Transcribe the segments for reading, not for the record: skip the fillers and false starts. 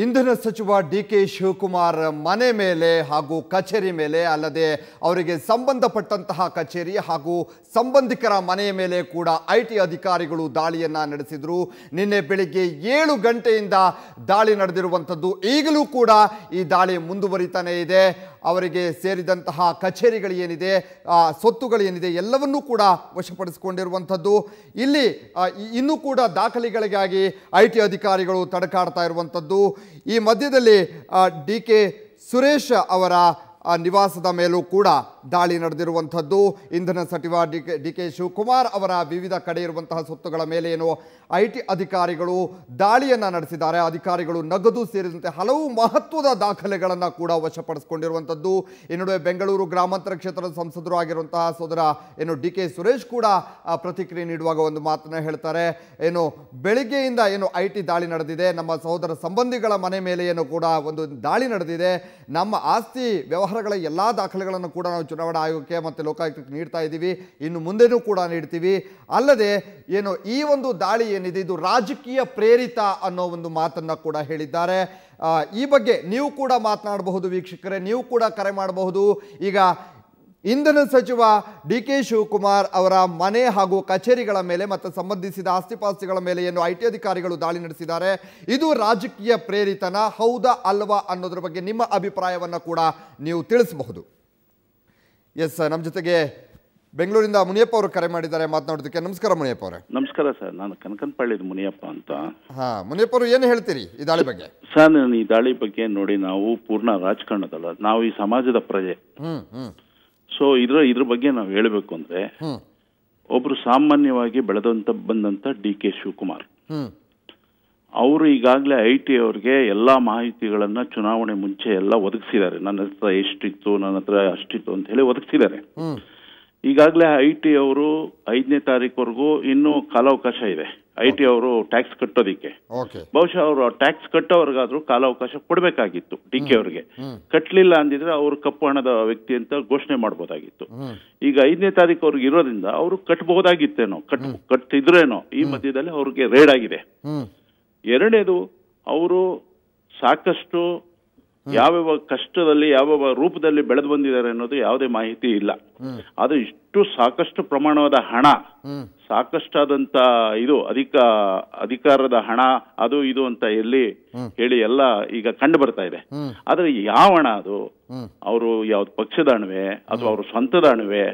ಇಂಧನ ಸಚಿವ ಡಿ.ಕೆ. ಶಿವಕುಮಾರ್ ಮನೆ ಮೇಲೆ ಹಾಗೂ ಕಚೇರಿ ಮೇಲೆ ಅಲ್ಲದೆ ಅವರಿಗೆ ಸಂಬಂಧಪಟ್ಟಂತಹ ಕಚೇರಿ ಹಾಗೂ ಸಂಬಂಧಿಕರ ಮನೆಯ ಮೇಲೆ ಕೂಡ ಐಟಿ ಅಧಿಕಾರಿಗಳು ದಾಳಿಯನ್ನ ನಡೆಸಿದ್ರು. ನಿನ್ನೆ ಬೆಳಿಗ್ಗೆ 7 ಗಂಟೆಯಿಂದ ದಾಳಿ ನಡೆದಿರುವಂಥದ್ದು. ಈಗಲೂ ಕೂಡ ಈ ದಾಳಿ ಮುಂದುವರಿತಾನೆ ಇದೆ. ಅವರಿಗೆ ಸೇರಿದಂತಹ ಕಚೇರಿಗಳು ಏನಿದೆ, ಸೊತ್ತುಗಳು ಏನಿದೆ, ಎಲ್ಲವನ್ನೂ ಕೂಡ ವಶಪಡಿಸಿಕೊಂಡಿರುವಂಥದ್ದು. ಇಲ್ಲಿ ಇನ್ನೂ ಕೂಡ ದಾಖಲೆಗಳಿಗಾಗಿ ಐಟಿ ಅಧಿಕಾರಿಗಳು ತಡಕಾಡ್ತಾ ಇರುವಂಥದ್ದು. ಈ ಮಧ್ಯದಲ್ಲಿ ಡಿ.ಕೆ. ಸುರೇಶ್ ಅವರ ನಿವಾಸದ ಮೇಲೂ ಕೂಡ ದಾಳಿ ನಡೆದಿರುವಂಥದ್ದು. ಇಂಧನ ಸಚಿವ ಡಿ.ಕೆ. ಶಿವಕುಮಾರ್ ಅವರ ವಿವಿಧ ಕಡೆ ಇರುವಂತಹ ಸೊತ್ತುಗಳ ಮೇಲೆ ಏನು ಐಟಿ ಅಧಿಕಾರಿಗಳು ದಾಳಿಯನ್ನು ನಡೆಸಿದ್ದಾರೆ. ಅಧಿಕಾರಿಗಳು ನಗದು ಸೇರಿದಂತೆ ಹಲವು ಮಹತ್ವದ ದಾಖಲೆಗಳನ್ನು ಕೂಡ ವಶಪಡಿಸಿಕೊಂಡಿರುವಂಥದ್ದು. ಈ ನಡುವೆ ಬೆಂಗಳೂರು ಗ್ರಾಮಾಂತರ ಕ್ಷೇತ್ರದ ಸಂಸದರು ಆಗಿರುವಂತಹ ಸೋದರ ಡಿ.ಕೆ. ಸುರೇಶ್ ಕೂಡ ಪ್ರತಿಕ್ರಿಯೆ ನೀಡುವಾಗ ಒಂದು ಮಾತನ್ನ ಹೇಳ್ತಾರೆ. ಬೆಳಿಗ್ಗೆಯಿಂದ ಐಟಿ ದಾಳಿ ನಡೆದಿದೆ, ನಮ್ಮ ಸಹೋದರ ಸಂಬಂಧಿಗಳ ಮನೆ ಮೇಲೆ ಕೂಡ ಒಂದು ದಾಳಿ ನಡೆದಿದೆ, ನಮ್ಮ ಆಸ್ತಿ ವ್ಯವಹಾರಗಳ ಎಲ್ಲ ದಾಖಲೆಗಳನ್ನು ಕೂಡ ನಾವು ಚುನಾವಣಾ ಆಯೋಗಕ್ಕೆ ಮತ್ತು ಲೋಕಾಯುಕ್ತಕ್ಕೆ ನೀಡ್ತಾ ಇದ್ದೀವಿ, ಇನ್ನು ಮುಂದೆನೂ ಕೂಡ ನೀಡ್ತೀವಿ. ಅಲ್ಲದೆ ಈ ಒಂದು ದಾಳಿ ಏನಿದೆ ಇದು ರಾಜಕೀಯ ಪ್ರೇರಿತ ಅನ್ನೋ ಒಂದು ಮಾತನ್ನ ಕೂಡ ಹೇಳಿದ್ದಾರೆ. ಈ ಬಗ್ಗೆ ನೀವು ಕೂಡ ಮಾತನಾಡಬಹುದು ವೀಕ್ಷಕರೇ, ನೀವು ಕೂಡ ಕರೆ ಮಾಡಬಹುದು. ಈಗ ಇಂಧನ ಸಚಿವ ಡಿ.ಕೆ. ಶಿವಕುಮಾರ್ ಅವರ ಮನೆ ಹಾಗೂ ಕಚೇರಿಗಳ ಮೇಲೆ ಮತ್ತು ಸಂಬಂಧಿಸಿದ ಆಸ್ತಿಪಾಸ್ತಿಗಳ ಮೇಲೆ ಐಟಿ ಅಧಿಕಾರಿಗಳು ದಾಳಿ ನಡೆಸಿದ್ದಾರೆ. ಇದು ರಾಜಕೀಯ ಪ್ರೇರಿತನ, ಹೌದಾ ಅಲ್ವಾ ಅನ್ನೋದ್ರ ಬಗ್ಗೆ ನಿಮ್ಮ ಅಭಿಪ್ರಾಯವನ್ನು ಕೂಡ ನೀವು ತಿಳಿಸಬಹುದು. ಎಸ್, ನಮ್ಮ ಜೊತೆಗೆ ಬೆಂಗಳೂರಿಂದ ಮುನಿಯಪ್ಪ ಅವರು ಕರೆ ಮಾಡಿದ್ದಾರೆ ಮಾತನಾಡೋದಕ್ಕೆ. ನಮಸ್ಕಾರ ಮುನಿಯಪ್ಪ ಅವರೇ. ನಮಸ್ಕಾರ ಸರ್, ನಾನು ಕನಕನಪಳ್ಳಿದ ಮುನಿಯಪ್ಪ ಅಂತ. ಮುನಿಯಪ್ಪ ಅವರು ಏನು ಹೇಳ್ತೀರಿ ಈ ದಾಳಿ ಬಗ್ಗೆ? ಸರ್, ಈ ದಾಳಿ ಬಗ್ಗೆ ನೋಡಿ, ನಾವು ಪೂರ್ಣ ರಾಜಕಾರಣದಲ್ಲ, ನಾವು ಈ ಸಮಾಜದ ಪ್ರಜೆ. ಸೊ ಇದ್ರ ಬಗ್ಗೆ ನಾವು ಹೇಳಬೇಕು ಅಂದ್ರೆ, ಒಬ್ರು ಸಾಮಾನ್ಯವಾಗಿ ಬಂದಂತ ಡಿ.ಕೆ. ಶಿವಕುಮಾರ್ ಅವರು ಈಗಾಗಲೇ ಐಟಿ ಅವ್ರಿಗೆ ಎಲ್ಲಾ ಮಾಹಿತಿಗಳನ್ನ ಚುನಾವಣೆ ಮುಂಚೆ ಎಲ್ಲ ಒದಗಿಸಿದ್ದಾರೆ. ನನ್ನ ಹತ್ರ ಎಷ್ಟಿತ್ತು, ನನ್ನ ಹತ್ರ ಅಷ್ಟಿತ್ತು ಅಂತ ಹೇಳಿ ಒದಗಿಸಿದ್ದಾರೆ. ಈಗಾಗಲೇ ಐಟಿ ಅವರು 5ನೇ ತಾರೀಕುವರೆಗೂ ಇನ್ನೂ ಕಾಲಾವಕಾಶ ಇದೆ ಐಟಿ ಅವರು ಟ್ಯಾಕ್ಸ್ ಕಟ್ಟೋದಿಕ್ಕೆ. ಬಹುಶಃ ಅವರು ಟ್ಯಾಕ್ಸ್ ಕಟ್ಟೋರ್ಗಾದ್ರೂ ಕಾಲಾವಕಾಶ ಕೊಡ್ಬೇಕಾಗಿತ್ತು. ಡಿ.ಕೆ. ಅವ್ರಿಗೆ ಕಟ್ಟಲಿಲ್ಲ ಅಂದಿದ್ರೆ ಅವರು ಕಪ್ಪು ಹಣದ ವ್ಯಕ್ತಿ ಅಂತ ಘೋಷಣೆ ಮಾಡಬಹುದಾಗಿತ್ತು. ಈಗ 5ನೇ ತಾರೀಕು ಅವ್ರಿಗೆ ಇರೋದ್ರಿಂದ ಅವರು ಕಟ್ಟಬಹುದಾಗಿತ್ತೇನೋ, ಕಟ್ಟಿದ್ರೇನೋ. ಈ ಮಧ್ಯದಲ್ಲಿ ಅವ್ರಿಗೆ ರೇಡ್ ಆಗಿದೆ. ಎರಡನೇದು, ಅವರು ಸಾಕಷ್ಟು ಯಾವ್ಯಾವ ಕಷ್ಟದಲ್ಲಿ ಯಾವ್ಯಾವ ರೂಪದಲ್ಲಿ ಬೆಳೆದು ಬಂದಿದ್ದಾರೆ ಅನ್ನೋದು ಯಾವುದೇ ಮಾಹಿತಿ ಇಲ್ಲ. ಅದು ಸಾಕಷ್ಟು ಪ್ರಮಾಣವಾದ ಹಣ, ಸಾಕಷ್ಟಾದಂತ ಅಧಿಕಾರದ ಹಣ, ಅದು ಇದು ಅಂತ ಹೇಳಿ ಎಲ್ಲ ಈಗ ಕಂಡು ಬರ್ತಾ ಇದೆ. ಆದ್ರೆ ಯಾವ ಹಣ ಅದು? ಅವರು ಯಾವ್ದು ಪಕ್ಷದ ಹಣವೇ ಅಥವಾ ಅವ್ರ ಸ್ವಂತದ ಹಣವೇ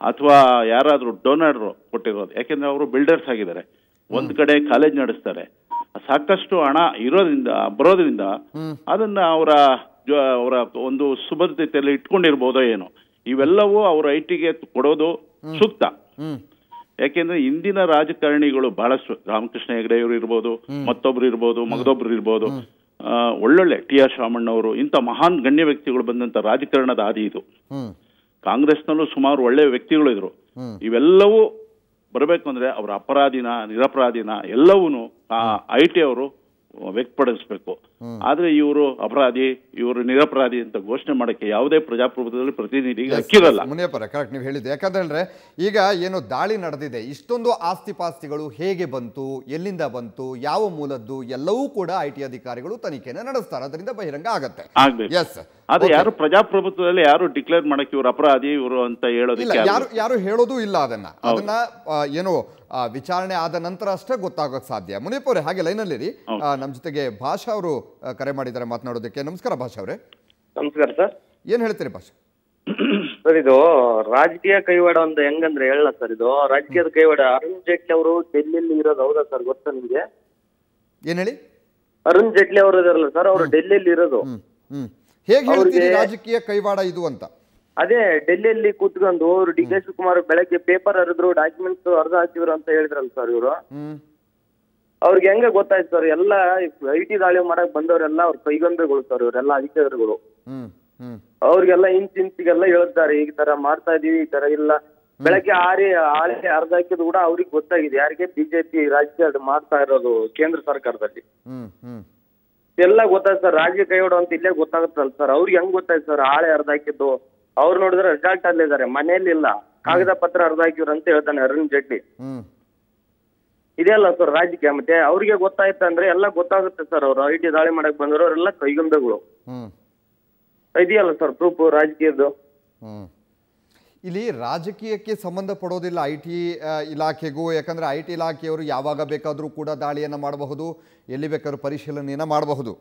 ಅಥವಾ ಯಾರಾದ್ರೂ ಡೋನರ್ ಕೊಟ್ಟಿರೋದು? ಯಾಕೆಂದ್ರೆ ಅವರು ಬಿಲ್ಡರ್ಸ್ ಆಗಿದ್ದಾರೆ, ಒಂದ್ ಕಡೆ ಕಾಲೇಜ್ ನಡೆಸ್ತಾರೆ, ಸಾಕಷ್ಟು ಹಣ ಬರೋದ್ರಿಂದ ಅದನ್ನ ಅವರ ಒಂದು ಸುಭದ್ರತೆಯಲ್ಲಿ ಇಟ್ಕೊಂಡಿರ್ಬೋದೋ ಏನೋ. ಇವೆಲ್ಲವೂ ಅವ್ರ ಐಟಿಗೆ ಕೊಡೋದು ಸೂಕ್ತ. ಯಾಕೆಂದ್ರೆ ಇಂದಿನ ರಾಜಕಾರಣಿಗಳು ಬಹಳಷ್ಟು, ರಾಮಕೃಷ್ಣ ಹೆಗಡೆ ಅವರು ಇರ್ಬೋದು, ಮತ್ತೊಬ್ರು ಇರ್ಬೋದು, ಮಗದೊಬ್ರು ಇರ್ಬೋದು, ಒಳ್ಳೊಳ್ಳೆ ಟಿ.ಆರ್. ಶಾಮಣ್ಣವರು, ಇಂಥ ಮಹಾನ್ ಗಣ್ಯ ವ್ಯಕ್ತಿಗಳು ಬಂದಂತ ರಾಜಕಾರಣದ ಹಾದಿ ಇದು. ಕಾಂಗ್ರೆಸ್ನಲ್ಲೂ ಸುಮಾರು ಒಳ್ಳೆ ವ್ಯಕ್ತಿಗಳು ಇದ್ರು. ಇವೆಲ್ಲವೂ ಬರಬೇಕು ಅಂದ್ರೆ ಅವ್ರ ಅಪರಾಧಿನ ನಿರಪರಾಧಿನ ಎಲ್ಲವೂ ಐಟಿ ಅವರು ವ್ಯಕ್ತಪಡಿಸಬೇಕು. ಆದ್ರೆ ಇವರು ಅಪರಾಧಿ, ಇವರು ನಿರಪರಾಧಿ ಅಂತ ಘೋಷಣೆ ಮಾಡಕ್ಕೆ ಯಾವುದೇ ಪ್ರಜಾಪ್ರಭುತ್ವದಲ್ಲಿ ಪ್ರತಿನಿಧಿಗೆ ಹಕ್ಕಿರಲ್ಲ. ಮುನಿಯಪ್ಪರ ಕರೆಕ್ಟ್ ನೀವು ಹೇಳಿದ್ದು. ಯಾಕಂದ್ರೆ ಈಗ ದಾಳಿ ನಡೆದಿದೆ, ಇಷ್ಟೊಂದು ಆಸ್ತಿ ಪಾಸ್ತಿಗಳು ಹೇಗೆ ಬಂತು, ಎಲ್ಲಿಂದ ಬಂತು, ಯಾವ ಮೂಲದ್ದು ಎಲ್ಲವೂ ಕೂಡ ಐಟಿ ಅಧಿಕಾರಿಗಳು ತನಿಖೆನ ನಡೆಸ್ತಾರೆ. ಅದರಿಂದ ಬಹಿರಂಗ ಆಗತ್ತೆ. ಎಸ್, ಆದ್ರೆ ಯಾರು ಪ್ರಜಾಪ್ರಭುತ್ವದಲ್ಲಿ ಯಾರು ಡಿಕ್ಲೇರ್ ಮಾಡಕ್ಕೆ ಇವರು ಅಪರಾಧಿ ಇವರು ಅಂತ ಹೇಳೋದಿಲ್ಲ, ಯಾರು ಹೇಳೋದು ಇಲ್ಲ. ಅದನ್ನ ವಿಚಾರಣೆ ಆದ ನಂತರ ಅಷ್ಟೇ ಗೊತ್ತಾಗೋಕೆ ಸಾಧ್ಯ. ಮುನಿಯಪ್ಪ ಅವರೇ, ಹಾಗೆ ಲೈನಲ್ಲಿರಿ. ನಮ್ಮ ಜೊತೆಗೆ ಭಾಷಾ ಅವರು ಕರೆ ಮಾಡಿದ್ದಾರೆ ಮಾತನಾಡೋದಕ್ಕೆ. ನಮಸ್ಕಾರ ಭಾಷಾ ಅವರೇ. ನಮಸ್ಕಾರ ಸರ್. ಏನ್ ಹೇಳ್ತೀರಿ ಭಾಷಾ? ಸರ್, ಇದು ರಾಜಕೀಯ ಕೈವಾಡ ಅಂತ ಹೆಂಗಂದ್ರೆ ಹೇಳ ಸರ್, ಇದು ರಾಜಕೀಯದ ಕೈವಾಡ. ಅರುಣ್ ಜೇಟ್ಲಿ ಅವರು ಡೆಲ್ಲಿಯಲ್ಲಿ ಇರೋದು ಹೌದಾ ಸರ್? ಗೊತ್ತಾ ನಿಮ್ಗೆ? ಏನ್ ಹೇಳಿ? ಅರುಣ್ ಜೇಟ್ಲಿ ಅವರು ಇದಾರಲ್ಲ ಸರ್, ಅವರು ಡೆಲ್ಲಿಯಲ್ಲಿ ಇರೋದು. ಹೇಗೆ ಹೇಳ್ತೀರಿ ರಾಜಕೀಯ ಕೈವಾಡ ಇದು ಅಂತ? ಅದೇ ಡೆಲ್ಲಿಯಲ್ಲಿ ಕೂತ್ಕೊಂಡು ಅವರು ಡಿ.ಕೆ. ಶಿವಕುಮಾರ್ ಬೆಳಗ್ಗೆ ಪೇಪರ್ ಹರಿದ್ರು, ಡಾಕ್ಯುಮೆಂಟ್ಸ್ ಹರಿದು ಹಾಕಿದ್ರು ಅಂತ ಹೇಳಿದ್ರಲ್ಲ ಸರ್ ಇವರು. ಅವ್ರಿಗೆ ಹೆಂಗ ಗೊತ್ತಾಯ್ತು ಸರ್? ಎಲ್ಲ ಐಟಿ ದಾಳಿ ಮಾಡಕ್ ಬಂದವರೆಲ್ಲ ಅವ್ರ ಕೈಗೊಂಬೆಗಳು ಸರ್ ಇವರೆಲ್ಲ ಅಧಿಕಾರಿಗಳು. ಅವ್ರಿಗೆಲ್ಲ ಇಂಚಿಗೆಲ್ಲ ಹೇಳ್ತಾರೆ, ಈ ತರ ಮಾಡ್ತಾ ಇದೀವಿ, ಈ ತರ ಇಲ್ಲ. ಬೆಳಗ್ಗೆ ಆಳೆ ಹರಿದು ಹಾಕಿದ್ ಕೂಡ ಅವ್ರಿಗೆ ಗೊತ್ತಾಗಿದೆ, ಯಾರಿಗೆ? ಬಿಜೆಪಿ ರಾಜಕೀಯ ಮಾಡ್ತಾ ಇರೋದು ಕೇಂದ್ರ ಸರ್ಕಾರದಲ್ಲಿ ಎಲ್ಲ ಗೊತ್ತಾಯ್ತು ಸರ್. ರಾಜಕೀಯ ಕೈವಾಡ ಅಂತ ಇಲ್ಲೇ ಗೊತ್ತಾಗುತ್ತಲ್ಲ ಸರ್. ಅವ್ರಿಗೆ ಹೆಂಗ್ ಗೊತ್ತಾಯ್ತು ಸರ್ ಆಳೆ ಹರಿದು ಹಾಕಿದ್ದು? ಅವ್ರು ನೋಡಿದ್ರೆ ರಿಸಾಲ್ಟ್ ಅಲ್ಲಿದ್ದಾರೆ, ಮನೆಯಲ್ಲಿ ಇಲ್ಲ, ಕಾಗದ ಪತ್ರ ಹರಿದು ಹಾಕಿವ್ರು ಅಂತ ಹೇಳ್ತಾನೆ ಅರುಣ್ ಜೇಟ್ಲಿ. ಇದೆಯಲ್ಲ ಸರ್ ರಾಜಕೀಯ. ಮತ್ತೆ ಅವ್ರಿಗೆ ಗೊತ್ತಾಯ್ತಂದ್ರೆ ಎಲ್ಲ ಗೊತ್ತಾಗುತ್ತೆ ಸರ್. ಅವ್ರು ಐಟಿ ದಾಳಿ ಮಾಡಕ್ ಬಂದ್ರು ಅವರೆಲ್ಲ ಕೈಗೊಂಬೆಗಳು. ಇದೆಯಲ್ಲ ಸರ್ ಪ್ರೂಫ್ ರಾಜಕೀಯದ್ದು. ಇಲ್ಲಿ ರಾಜಕೀಯಕ್ಕೆ ಸಂಬಂಧ ಪಡೋದಿಲ್ಲ ಐಟಿ ಇಲಾಖೆಗೂ. ಯಾಕಂದ್ರೆ ಐಟಿ ಇಲಾಖೆಯವರು ಯಾವಾಗ ಬೇಕಾದರೂ ಕೂಡ ದಾಳಿಯನ್ನ ಮಾಡಬಹುದು, ಎಲ್ಲಿ ಬೇಕಾದ್ರೂ ಪರಿಶೀಲನೆಯನ್ನ ಮಾಡಬಹುದು.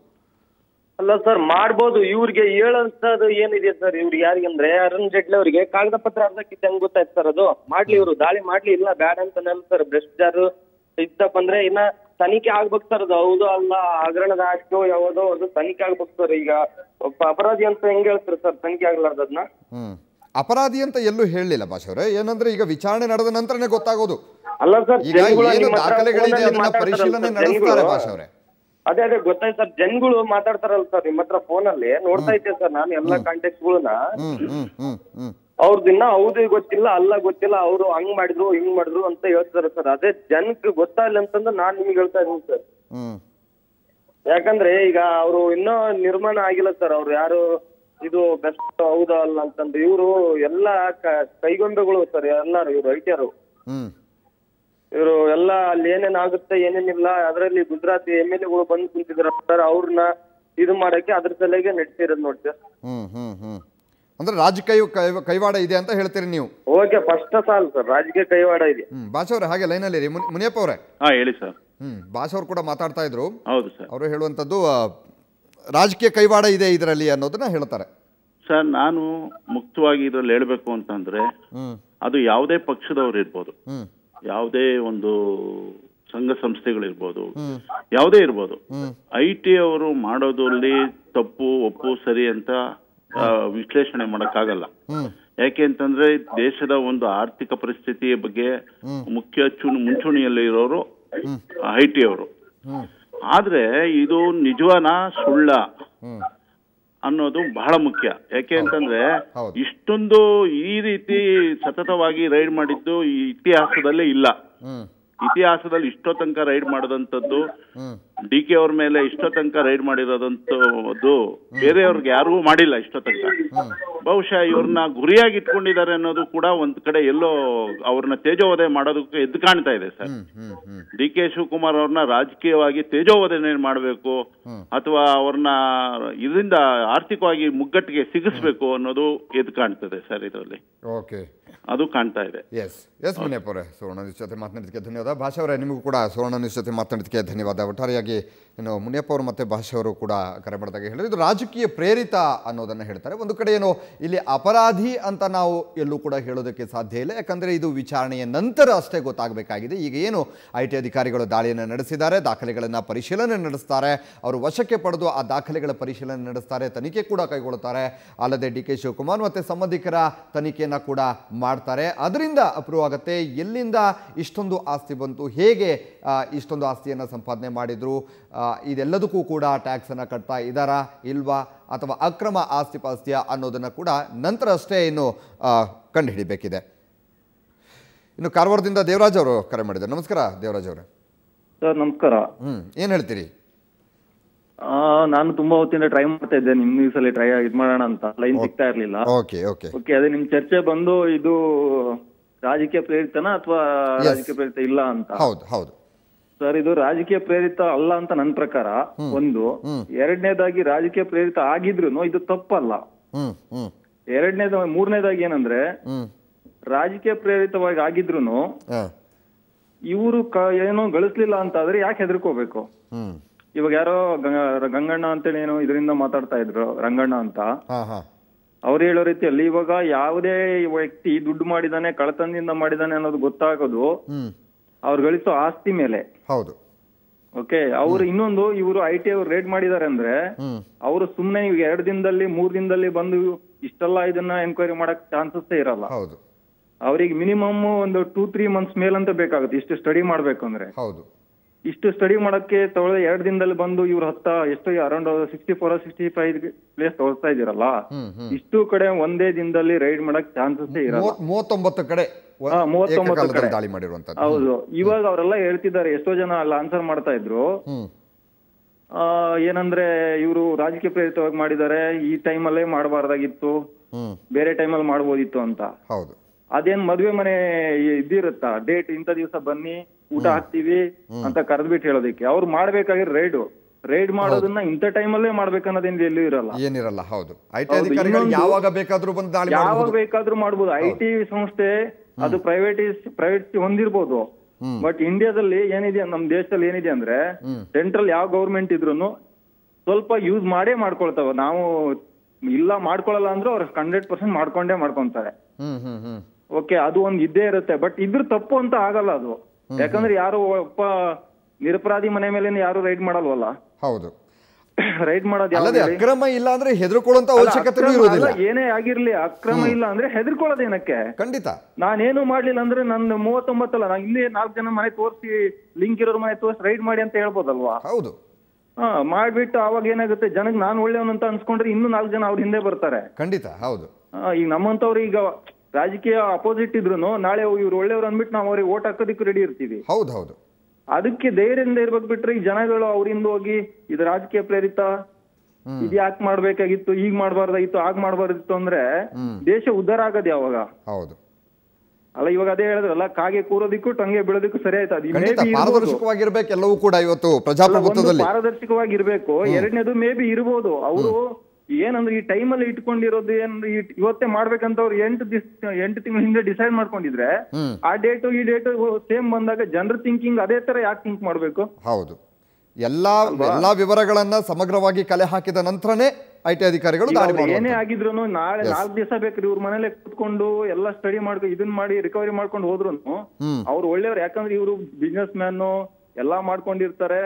ಅಲ್ಲ ಸರ್ ಮಾಡ್ಬೋದು. ಇವ್ರಿಗೆ ಹೇಳೋಂಥದ್ದು ಏನಿದೆ ಸರ್ ಇವ್ರಿಗೆ ಯಾರಿಗಂದ್ರೆ ಅರುಣ್ ಜೇಟ್ಲಿ ಅವರಿಗೆ ಕಾಗದ ಪತ್ರ ಅರ್ಧಕ್ಕಿದ್ದ ಹೆಂಗ್ ಗೊತ್ತಾಯ್ತು ಸರ್ ಅದು. ಮಾಡ್ಲಿ ಇವ್ರು ದಾಳಿ ಮಾಡ್ಲಿ, ಇಲ್ಲ ಬ್ಯಾಡ ಅಂತ ಸರ್. ಭ್ರಷ್ಟಾಚಾರ ಇದ್ದಪ್ಪ ಅಂದ್ರೆ ಇನ್ನ ತನಿಖೆ ಆಗ್ಬೇಕು ಸರ್. ಅದು ಹೌದು ಅಲ್ಲ ಹಗರಣದ ಆಸ್ತಿಯೋ ಯಾವುದೋ ಅದು ತನಿಖೆ ಆಗ್ಬೇಕು ಸರ್. ಈಗ ಅಪರಾಧಿ ಅಂತ ಹೆಂಗ್ ಹೇಳ್ತಾರೆ ಸರ್ ತನಿಖೆ ಆಗ್ಲಾರ್ದದ್ನ? ಅಪರಾಧಿ ಅಂತ ಎಲ್ಲೂ ಹೇಳಲಿಲ್ಲ ಭಾಷೆ ಅವರೇ. ಏನಂದ್ರೆ ಈಗ ವಿಚಾರಣೆ ನಡೆದ ನಂತರನೇ ಗೊತ್ತಾಗೋದು. ಅಲ್ಲ ಸರ್, ಈಗ ಏನು ದಾಖಲೆಗಳಿದೆ ಅದನ್ನ ಪರಿಶೀಲನೆ ನಡೆಸ್ತಾರೆ ಭಾಷೆ ಅವರೇ. ಅದೇ ಗೊತ್ತಾಯ್ತು ಸರ್. ಜನಗಳು ಮಾತಾಡ್ತಾರಲ್ಲ ಸರ್ ನಿಮ್ಮ ಹತ್ರ ಫೋನ್ ಅಲ್ಲಿ ನೋಡ್ತಾ ಇದ್ದೆ ಸರ್ ನಾನು ಎಲ್ಲಾ ಕಾಂಟ್ಯಾಕ್ಟ್ ಗಳನ್ನ. ಅವ್ರದಿನ್ನ ಹೌದು ಗೊತ್ತಿಲ್ಲ ಅಲ್ಲ ಗೊತ್ತಿಲ್ಲ, ಅವ್ರು ಹಂಗ್ ಮಾಡಿದ್ರು ಹಿಂಗ್ ಮಾಡಿದ್ರು ಅಂತ ಹೇಳ್ತಾರೆ ಸರ್. ಅದೇ ಜನಕ್ಕೆ ಗೊತ್ತಾಗ್ಲಿ ಅಂತಂದ್ರೆ ನಾನ್ ನಿಮ್ಗೆ ಹೇಳ್ತಾ ಇದೀನಿ ಸರ್. ಯಾಕಂದ್ರೆ ಈಗ ಅವರು ಇನ್ನೂ ನಿರ್ಮಾಣ ಆಗಿಲ್ಲ ಸರ್. ಅವ್ರು ಯಾರು ಇದು ಬೆಸ್ಟ್ ಹೌದಾ ಅಲ್ಲ ಅಂತಂದ್ರೆ ಇವರು ಎಲ್ಲಾ ಕೈಗೊಂಬೆಗಳು ಸರ್. ಎಲ್ಲಾರು ಇವ್ರು ಐಟಿಯರು ಇವರು ಎಲ್ಲ ಅಲ್ಲಿ ಏನೇನ್ ಆಗುತ್ತೆ ಏನೇನಿಲ್ಲ ಅದರಲ್ಲಿ ಗುಜರಾತ್ MLA ಗಳು ಬಂದು ಕುಂತಿದ್ರ ಸರ್. ಅವ್ರನ್ನ ಇದು ಮಾಡಕ್ಕೆ ಅದ್ರ ಸಲಗೆ ನಡೆಸಿರೋದು ನೋಡಿ ಸರ್. ಅಂದ್ರೆ ರಾಜಕೀಯ ಕೈವಾಡ ಇದೆ ಅಂತ ಹೇಳ್ತೀರಿ ನೀವು? ಓಕೆ, ಫಸ್ಟ್ ಸಾಲ್ ಸರ್ ರಾಜಕೀಯ ಕೈವಾಡ ಇದೆ. ಭಾಷೆ ಅವ್ರೆ ಹಾಗೆ ಲೈನ್ ಅಲ್ಲಿ ಮುನಿಯಪ್ಪ ಅವರೇ. ಹೇಳಿ ಸರ್. ಭಾಷೆ ಅವ್ರು ಕೂಡ ಮಾತಾಡ್ತಾ ಇದ್ರು. ಹೌದು ಸರ್. ಅವರು ಹೇಳುವಂತದ್ದು ರಾಜಕೀಯ ಕೈವಾಡ ಇದೆ ಇದರಲ್ಲಿ ಅನ್ನೋದನ್ನ ಹೇಳ್ತಾರೆ ಸರ್. ನಾನು ಮುಕ್ತವಾಗಿ ಇದ್ರಲ್ಲಿ ಹೇಳ್ಬೇಕು ಅಂತಂದ್ರೆ ಅದು ಯಾವುದೇ ಪಕ್ಷದವ್ರು ಇರ್ಬೋದು, ಯಾವುದೇ ಒಂದು ಸಂಘ ಸಂಸ್ಥೆಗಳಿರ್ಬೋದು, ಯಾವುದೇ ಇರ್ಬೋದು, IT ಅವರು ಮಾಡೋದ್ರಲ್ಲಿ ತಪ್ಪು ಒಪ್ಪು ಸರಿ ಅಂತ ವಿಶ್ಲೇಷಣೆ ಮಾಡಕ್ಕಾಗಲ್ಲ. ಯಾಕೆ ಅಂತಂದ್ರೆ ದೇಶದ ಒಂದು ಆರ್ಥಿಕ ಪರಿಸ್ಥಿತಿಯ ಬಗ್ಗೆ ಮುಖ್ಯ ಮುಂಚೂಣಿಯಲ್ಲಿ ಇರೋರು IT ಅವರು. ಆದ್ರೆ ಇದು ನಿಜವಾನ ಸುಳ್ಳ ಅನ್ನೋದು ಬಹಳ ಮುಖ್ಯ. ಯಾಕೆ ಅಂತಂದ್ರೆ ಇಷ್ಟೊಂದು ಈ ರೀತಿ ಸತತವಾಗಿ ರೈಡ್ ಮಾಡಿದ್ದು ಈ ಇತಿಹಾಸದಲ್ಲೇ ಇಲ್ಲ. ಇತಿಹಾಸದಲ್ಲಿ ಇಷ್ಟೋ ತನಕ ರೈಡ್ ಮಾಡಿದಂಥದ್ದು DK ಅವ್ರ ಮೇಲೆ ಇಷ್ಟೋ ತನಕ ರೈಡ್ ಮಾಡಿರೋದಂಥದ್ದು ಬೇರೆಯವ್ರಿಗೆ ಯಾರಿಗೂ ಮಾಡಿಲ್ಲ ಇಷ್ಟೋ ತನಕ. ಬಹುಶಃ ಇವ್ರನ್ನ ಗುರಿಯಾಗಿ ಇಟ್ಕೊಂಡಿದ್ದಾರೆ ಅನ್ನೋದು ಕೂಡ ಒಂದ್ ಕಡೆ ಎಲ್ಲೋ ಅವ್ರನ್ನ ತೇಜೋವಧೆ ಮಾಡೋದಕ್ಕೆ ಎದ್ದು ಕಾಣ್ತಾ ಇದೆ ಸರ್. DK ಶಿವಕುಮಾರ್ ಅವ್ರನ್ನ ರಾಜಕೀಯವಾಗಿ ತೇಜೋವಧೆ ಮಾಡಬೇಕು ಅಥವಾ ಅವ್ರನ್ನ ಇದರಿಂದ ಆರ್ಥಿಕವಾಗಿ ಮುಗ್ಗಟ್ಟಿಗೆ ಸಿಗಿಸ್ಬೇಕು ಅನ್ನೋದು ಎದ್ದು ಕಾಣ್ತದೆ ಸರ್ ಇದರಲ್ಲಿ. ಅದು ಕಾಣ್ತಾ ಇದೆ. ಎಸ್ ಮುನಿಯಪ್ಪ ಅವರೇ, ಸುವರ್ಣ ನ್ಯೂಸ್ ಜೊತೆ ಮಾತನಾಡಿದಕ್ಕೆ ಧನ್ಯವಾದ. ಭಾಷೆ ಅವರೇ, ನಿಮಗೂ ಕೂಡ ಸುವರ್ಣ ನ್ಯೂಸ್ ಜೊತೆ ಮಾತನಾಡಿದಕ್ಕೆ ಧನ್ಯವಾದ. ಒಟ್ಟಾರೆಯಾಗಿ ಇನ್ನು ಮುನಿಯಪ್ಪ ಅವರು ಮತ್ತು ಭಾಷೆ ಅವರು ಕೂಡ ಕರೆ ಮಾಡಿದಾಗ ಹೇಳಿದ್ರು ಇದು ರಾಜಕೀಯ ಪ್ರೇರಿತ ಅನ್ನೋದನ್ನು ಹೇಳ್ತಾರೆ. ಒಂದು ಕಡೆ ಏನು ಇಲ್ಲಿ ಅಪರಾಧಿ ಅಂತ ನಾವು ಎಲ್ಲೂ ಕೂಡ ಹೇಳೋದಕ್ಕೆ ಸಾಧ್ಯ ಇಲ್ಲ. ಯಾಕಂದರೆ ಇದು ವಿಚಾರಣೆಯ ನಂತರ ಅಷ್ಟೇ ಗೊತ್ತಾಗಬೇಕಾಗಿದೆ. ಈಗ ಏನು IT ಅಧಿಕಾರಿಗಳು ದಾಳಿಯನ್ನು ನಡೆಸಿದ್ದಾರೆ, ದಾಖಲೆಗಳನ್ನು ಪರಿಶೀಲನೆ ನಡೆಸ್ತಾರೆ, ಅವರು ವಶಕ್ಕೆ ಪಡೆದು ಆ ದಾಖಲೆಗಳ ಪರಿಶೀಲನೆ ನಡೆಸ್ತಾರೆ, ತನಿಖೆ ಕೂಡ ಕೈಗೊಳ್ಳುತ್ತಾರೆ. ಅಲ್ಲದೆ DK ಶಿವಕುಮಾರ್ ಮತ್ತು ಸಂಬಂಧಿಕರ ತನಿಖೆಯನ್ನು ಕೂಡ ಮಾಡ್ತಾರೆ. ಅದರಿಂದ ಅಪ್ರೂವ್ ಆಗುತ್ತೆ ಎಲ್ಲಿಂದ ಇಷ್ಟೊಂದು ಆಸ್ತಿ ಬಂತು, ಹೇಗೆ ಇಷ್ಟೊಂದು ಆಸ್ತಿಯನ್ನು ಸಂಪಾದನೆ ಮಾಡಿದ್ರು, ಇದೆಲ್ಲದಕ್ಕೂ ಕೂಡ ಟ್ಯಾಕ್ಸನ್ನು ಕಟ್ತಾ ಇದ್ದಾರಾ ಇಲ್ವಾ ಅಥವಾ ಅಕ್ರಮ ಆಸ್ತಿ ಪಾಸ್ತಿಯ ಅನ್ನೋದನ್ನು ಕೂಡ ನಂತರ ಅಷ್ಟೇ ಇನ್ನು ಕಂಡುಹಿಡಿಬೇಕಿದೆ. ಇನ್ನು ಕಾರವಾರದಿಂದ ದೇವರಾಜ್ ಅವರು ಕರೆ ಮಾಡಿದ್ದಾರೆ. ನಮಸ್ಕಾರ ದೇವರಾಜ್ ಅವರೇ. ಸರ್ ನಮಸ್ಕಾರ. ಏನು ಹೇಳ್ತೀರಿ? ನಾನು ತುಂಬಾ ಹೊತ್ತಿಂದ ಟ್ರೈ ಮಾಡ್ತಾ ಇದ್ದೆ ನಿಮ್ ನ್ಯೂಸ್ ಅಲ್ಲಿ ಟ್ರೈ ಇದು ಮಾಡೋಣ ಅಂತ, ಲೈನ್ ಸಿಗ್ತಾ ಇರ್ಲಿಲ್ಲ. ಓಕೆ, ಅದೇ ನಿಮ್ ಚರ್ಚೆ ಬಂದು ಇದು ರಾಜಕೀಯ ಪ್ರೇರಿತನ ಅಥವಾ ರಾಜಕೀಯ ಪ್ರೇರಿತ ಇಲ್ಲ ಅಂತ. ಹೌದು ಸರ್, ಇದು ರಾಜಕೀಯ ಪ್ರೇರಿತ ಅಲ್ಲ ಅಂತ ನನ್ನ ಪ್ರಕಾರ ಒಂದು. ಎರಡನೇದಾಗಿ ರಾಜಕೀಯ ಪ್ರೇರಿತ ಆಗಿದ್ರು ಇದು ತಪ್ಪಲ್ಲ. ಮೂರನೇದಾಗಿ ಏನಂದ್ರೆ ರಾಜಕೀಯ ಪ್ರೇರಿತವಾಗಿ ಆಗಿದ್ರು ಇವರು ಏನೋ ಗಳಿಸ್ಲಿಲ್ಲ ಅಂತ ಆದ್ರೆ ಯಾಕೆ ಹೆದರ್ಕೋಬೇಕು? ಇವಾಗ ಯಾರೋ ಗಂಗಣ್ಣ ಅಂತೇಳಿ ಏನೋ ಇದರಿಂದ ಮಾತಾಡ್ತಾ ಇದ್ರು, ರಂಗಣ್ಣ ಅಂತ. ಅವ್ರು ಹೇಳೋ ರೀತಿಯಲ್ಲಿ ಇವಾಗ ಯಾವುದೇ ವ್ಯಕ್ತಿ ದುಡ್ಡು ಮಾಡಿದಾನೆ, ಕಳ್ಳತನದಿಂದ ಮಾಡಿದಾನೆ ಅನ್ನೋದು ಗೊತ್ತಾಗೋದು ಅವ್ರು ಗಳಿಸೋ ಆಸ್ತಿ ಮೇಲೆ. ಹೌದು. ಓಕೆ, ಅವ್ರು ಇನ್ನೊಂದು ಇವರು IT ಅವ್ರು ರೇಡ್ ಮಾಡಿದಾರೆ ಅಂದ್ರೆ ಅವರು ಸುಮ್ನೆ 2 ದಿನದಲ್ಲಿ 3 ದಿನದಲ್ಲಿ ಬಂದು ಇಷ್ಟೆಲ್ಲ ಇದನ್ನ ಎನ್ಕ್ವೈರಿ ಮಾಡಕ್ ಚಾನ್ಸಸ್ ಇರಲ್ಲ. ಅವ್ರಿಗೆ ಮಿನಿಮಮ್ ಒಂದು 2-3 ಮಂತ್ಸ್ ಮೇಲಂತ ಬೇಕಾಗುತ್ತೆ ಇಷ್ಟು ಸ್ಟಡಿ ಮಾಡ್ಬೇಕು ಅಂದ್ರೆ. ಇಷ್ಟು ಸ್ಟಡಿ ಮಾಡಕ್ಕೆ 2 ದಿನದಲ್ಲಿ ಬಂದು ಇವ್ರ ಎಷ್ಟು ಅರೌಂಡ್ 64-65 ಪ್ಲೇಸ್ ತೋರಿಸ್ತಾ ಇದೀರಲ್ಲ, ಇಷ್ಟು ಕಡೆ ಒಂದೇ ದಿನದಲ್ಲಿ ರೈಡ್ ಮಾಡಕ್ ಚಾನ್ಸಸ್ ಇರಲ್ಲ. 39 ಕಡೆ ದಾಳಿ ಮಾಡಿರುವಂತದ್ದು. ಹೌದು. ಇವಾಗ ಅವರೆಲ್ಲ ಹೇಳ್ತಿದ್ದಾರೆ, ಎಷ್ಟೋ ಜನ ಅಲ್ಲಿ ಆನ್ಸರ್ ಮಾಡ್ತಾ ಇದ್ರು ಏನಂದ್ರೆ ಇವರು ರಾಜಕೀಯ ಪ್ರೇರಿತವಾಗಿ ಮಾಡಿದ್ದಾರೆ, ಈ ಟೈಮಲ್ಲೇ ಮಾಡಬಾರ್ದಾಗಿತ್ತು, ಬೇರೆ ಟೈಮಲ್ಲಿ ಮಾಡ್ಬೋದಿತ್ತು ಅಂತ. ಅದೇನ್ ಮದ್ವೆ ಮನೆ ಇದಿರುತ್ತಾ ಡೇಟ್, ಇಂಥ ದಿವಸ ಬನ್ನಿ ಊಟ ಹಾಕ್ತಿವಿ ಅಂತ ಕರೆದ್ಬಿಟ್ಟು ಹೇಳೋದಕ್ಕೆ. ಅವ್ರು ಮಾಡ್ಬೇಕಾಗಿರೋ ರೈಡ್ ಮಾಡೋದನ್ನ ಇಂಥ ಟೈಮಲ್ಲೇ ಮಾಡ್ಬೇಕನ್ನೋದೇನು ಎಲ್ಲೂ ಇರಲ್ಲ. ಏನಿರಲ್ಲ. ಹೌದು, ಐಟಿ ಅಧಿಕಾರಿಗಳು ಯಾವಾಗ ಬೇಕಾದ್ರೂ ಬಂದು ದಾಳಿ ಯಾವಾಗ ಬೇಕಾದ್ರೂ ಮಾಡ್ಬೋದು. ಐಟಿ ಸಂಸ್ಥೆ ಅದು ಪ್ರೈವೇಟ್ ಹೊಂದಿರ್ಬೋದು. ಬಟ್ ಇಂಡಿಯಾದಲ್ಲಿ ಏನಿದೆ, ನಮ್ ದೇಶದಲ್ಲಿ ಏನಿದೆ ಅಂದ್ರೆ ಸೆಂಟ್ರಲ್ ಯಾವ ಗೌರ್ಮೆಂಟ್ ಇದ್ರು ಸ್ವಲ್ಪ ಯೂಸ್ ಮಾಡೇ ಮಾಡ್ಕೊಳ್ತಾವ. ನಾವು ಇಲ್ಲ ಮಾಡ್ಕೊಳಲ್ಲ ಅಂದ್ರೆ ಅವ್ರು 100% ಮಾಡ್ಕೊಂತಾರೆ. ಓಕೆ, ಅದು ಒಂದ್ ಇದ್ದೇ ಇರುತ್ತೆ. ಬಟ್ ಇದ್ರ ತಪ್ಪು ಅಂತ ಆಗಲ್ಲ ಅದು. ಯಾಕಂದ್ರೆ ಯಾರು ಒಬ್ಬ ನಿರಪರಾಧಿ ಮನೆ ಮೇಲೆ ಯಾರು ರೈಡ್ ಮಾಡಲ್ವಲ್ಲ. ಹೌದು, ರೈಡ್ ಮಾಡೋದು ಅಕ್ರಮ ಇಲ್ಲ ಅಂದ್ರೆ ಹೆದರ್ಕೊಳ್ಳುವಂತ ಅವಶ್ಯಕತೆ ಇರುವುದಿಲ್ಲ. ಏನೇ ಆಗಿರ್ಲಿ, ಅಕ್ರಮ ಇಲ್ಲ ಅಂದ್ರೆ ಹೆದರ್ಕೊಳ್ಳೋದೇನಕ್ಕೆ? ಖಂಡಿತ. ನಾನೇನು ಮಾಡ್ಲಿಲ್ಲ ಅಂದ್ರೆ ನನ್ನ 39 ಅಲ್ಲ, ನಾನು ಇಲ್ಲೇ 4 ಜನ ಮನೆ ತೋರಿಸಿ, ಲಿಂಕ್ ಇರೋರ್ ಮನೆ ತೋರಿಸಿ ರೈಡ್ ಮಾಡಿ ಅಂತ ಹೇಳ್ಬೋದಲ್ವಾ? ಹೌದು, ಮಾಡ್ಬಿಟ್ಟು ಅವಾಗ ಏನಾಗುತ್ತೆ, ಜನಕ್ಕೆ ನಾನು ಒಳ್ಳೆಯವನಂತ ಅನ್ಸ್ಕೊಂಡ್ರೆ ಇನ್ನೂ 4 ಜನ ಅವ್ರ ಹಿಂದೆ ಬರ್ತಾರೆ. ಖಂಡಿತ. ಹೌದು, ಈಗ ನಮ್ಮಂತವ್ರು ಈಗ ರಾಜಕೀಯ ಅಪೋಸಿಟ್ ಇದ್ರು ನಾಳೆ ಇವ್ರು ಒಳ್ಳೆಯವ್ರು ಅಂದ್ಬಿಟ್ಟು ನಾವು ಅವ್ರಿಗೆ ಓಟ್ ಹಾಕೋದಕ್ಕೂ ರೆಡಿ ಇರ್ತೀವಿ. ಹೌದು. ಅದಕ್ಕೆ ಧೈರ್ಯದಿಂದ ಇರ್ಬೇಕು. ಬಿಟ್ರೆ ಈ ಜನಗಳು ಅವರಿಂದ ಹೋಗಿ ಇದು ರಾಜಕೀಯ ಪ್ರೇರಿತ, ಇದು ಯಾಕೆ ಮಾಡ್ಬೇಕಾಗಿತ್ತು, ಈಗ ಮಾಡ್ಬಾರ್ದಾಗಿತ್ತು, ಆಗ ಮಾಡ್ಬಾರ್ದಿತ್ತು ಅಂದ್ರೆ ದೇಶ ಉದ್ಧಾರ ಆಗದ್ ಯಾವಾಗ? ಹೌದು ಅಲ್ಲ, ಇವಾಗ ಅದೇ ಹೇಳಿದ್ರಲ್ಲ, ಕಾಗೆ ಕೂರೋದಿಕ್ಕೂ ಟಂಗೆ ಬೀಳೋದಕ್ಕೂ ಸರಿ ಆಯ್ತು. ಪಾರದರ್ಶಕವಾಗಿರ್ಬೇಕು ಎಲ್ಲವೂ ಕೂಡ. ಇವತ್ತು ಪ್ರಜಾಪ್ರಭುತ್ವದಲ್ಲಿ ಪಾರದರ್ಶಕವಾಗಿರ್ಬೇಕು. ಎರಡನೇದು ಮೇ ಬಿ ಇರ್ಬೋದು, ಅವರು ಏನಂದ್ರೆ ಈ ಟೈಮಲ್ಲಿ ಇಟ್ಕೊಂಡಿರೋದು ಏನ್ರಿ, ಇವತ್ತೇ ಮಾಡ್ಬೇಕಂತ ಅವ್ರು 8 ತಿಂಗಳ ಹಿಂದೆ ಡಿಸೈಡ್ ಮಾಡ್ಕೊಂಡಿದ್ರೆ ಆ ಡೇಟು ಈ ಡೇಟು ಸೇಮ್ ಬಂದಾಗ ಜನರ ಥಿಂಕಿಂಗ್ ಅದೇ ತರ ಯಾಕೆ ಥಿಂಕ್ ಮಾಡ್ಬೇಕು? ಹೌದು, ಎಲ್ಲಾ ವಿವರಗಳನ್ನ ಸಮಗ್ರವಾಗಿ ಕಲೆ ಹಾಕಿದ ನಂತರನೇ ಐಟಿ ಅಧಿಕಾರಿಗಳು ದಾಳಿ ಮಾಡುವುದು. ಏನೇ ಆಗಿದ್ರು ನಾಳೆ 4 ದಿವಸ ಬೇಕ್ರಿ ಇವ್ರ ಮನೇಲೆ ಕೂತ್ಕೊಂಡು ಎಲ್ಲ ಸ್ಟಡಿ ಮಾಡ್ಕೊಂಡು ಇದನ್ನ ಮಾಡಿ ರಿಕವರಿ ಮಾಡ್ಕೊಂಡು ಹೋದ್ರು ಅವ್ರು ಒಳ್ಳೆಯವ್ರು. ಯಾಕಂದ್ರೆ ಇವರು ಬಿಸ್ನೆಸ್ ಮ್ಯಾನ್ ಎಲ್ಲಾ ಮಾಡ್ಕೊಂಡಿರ್ತಾರೆ.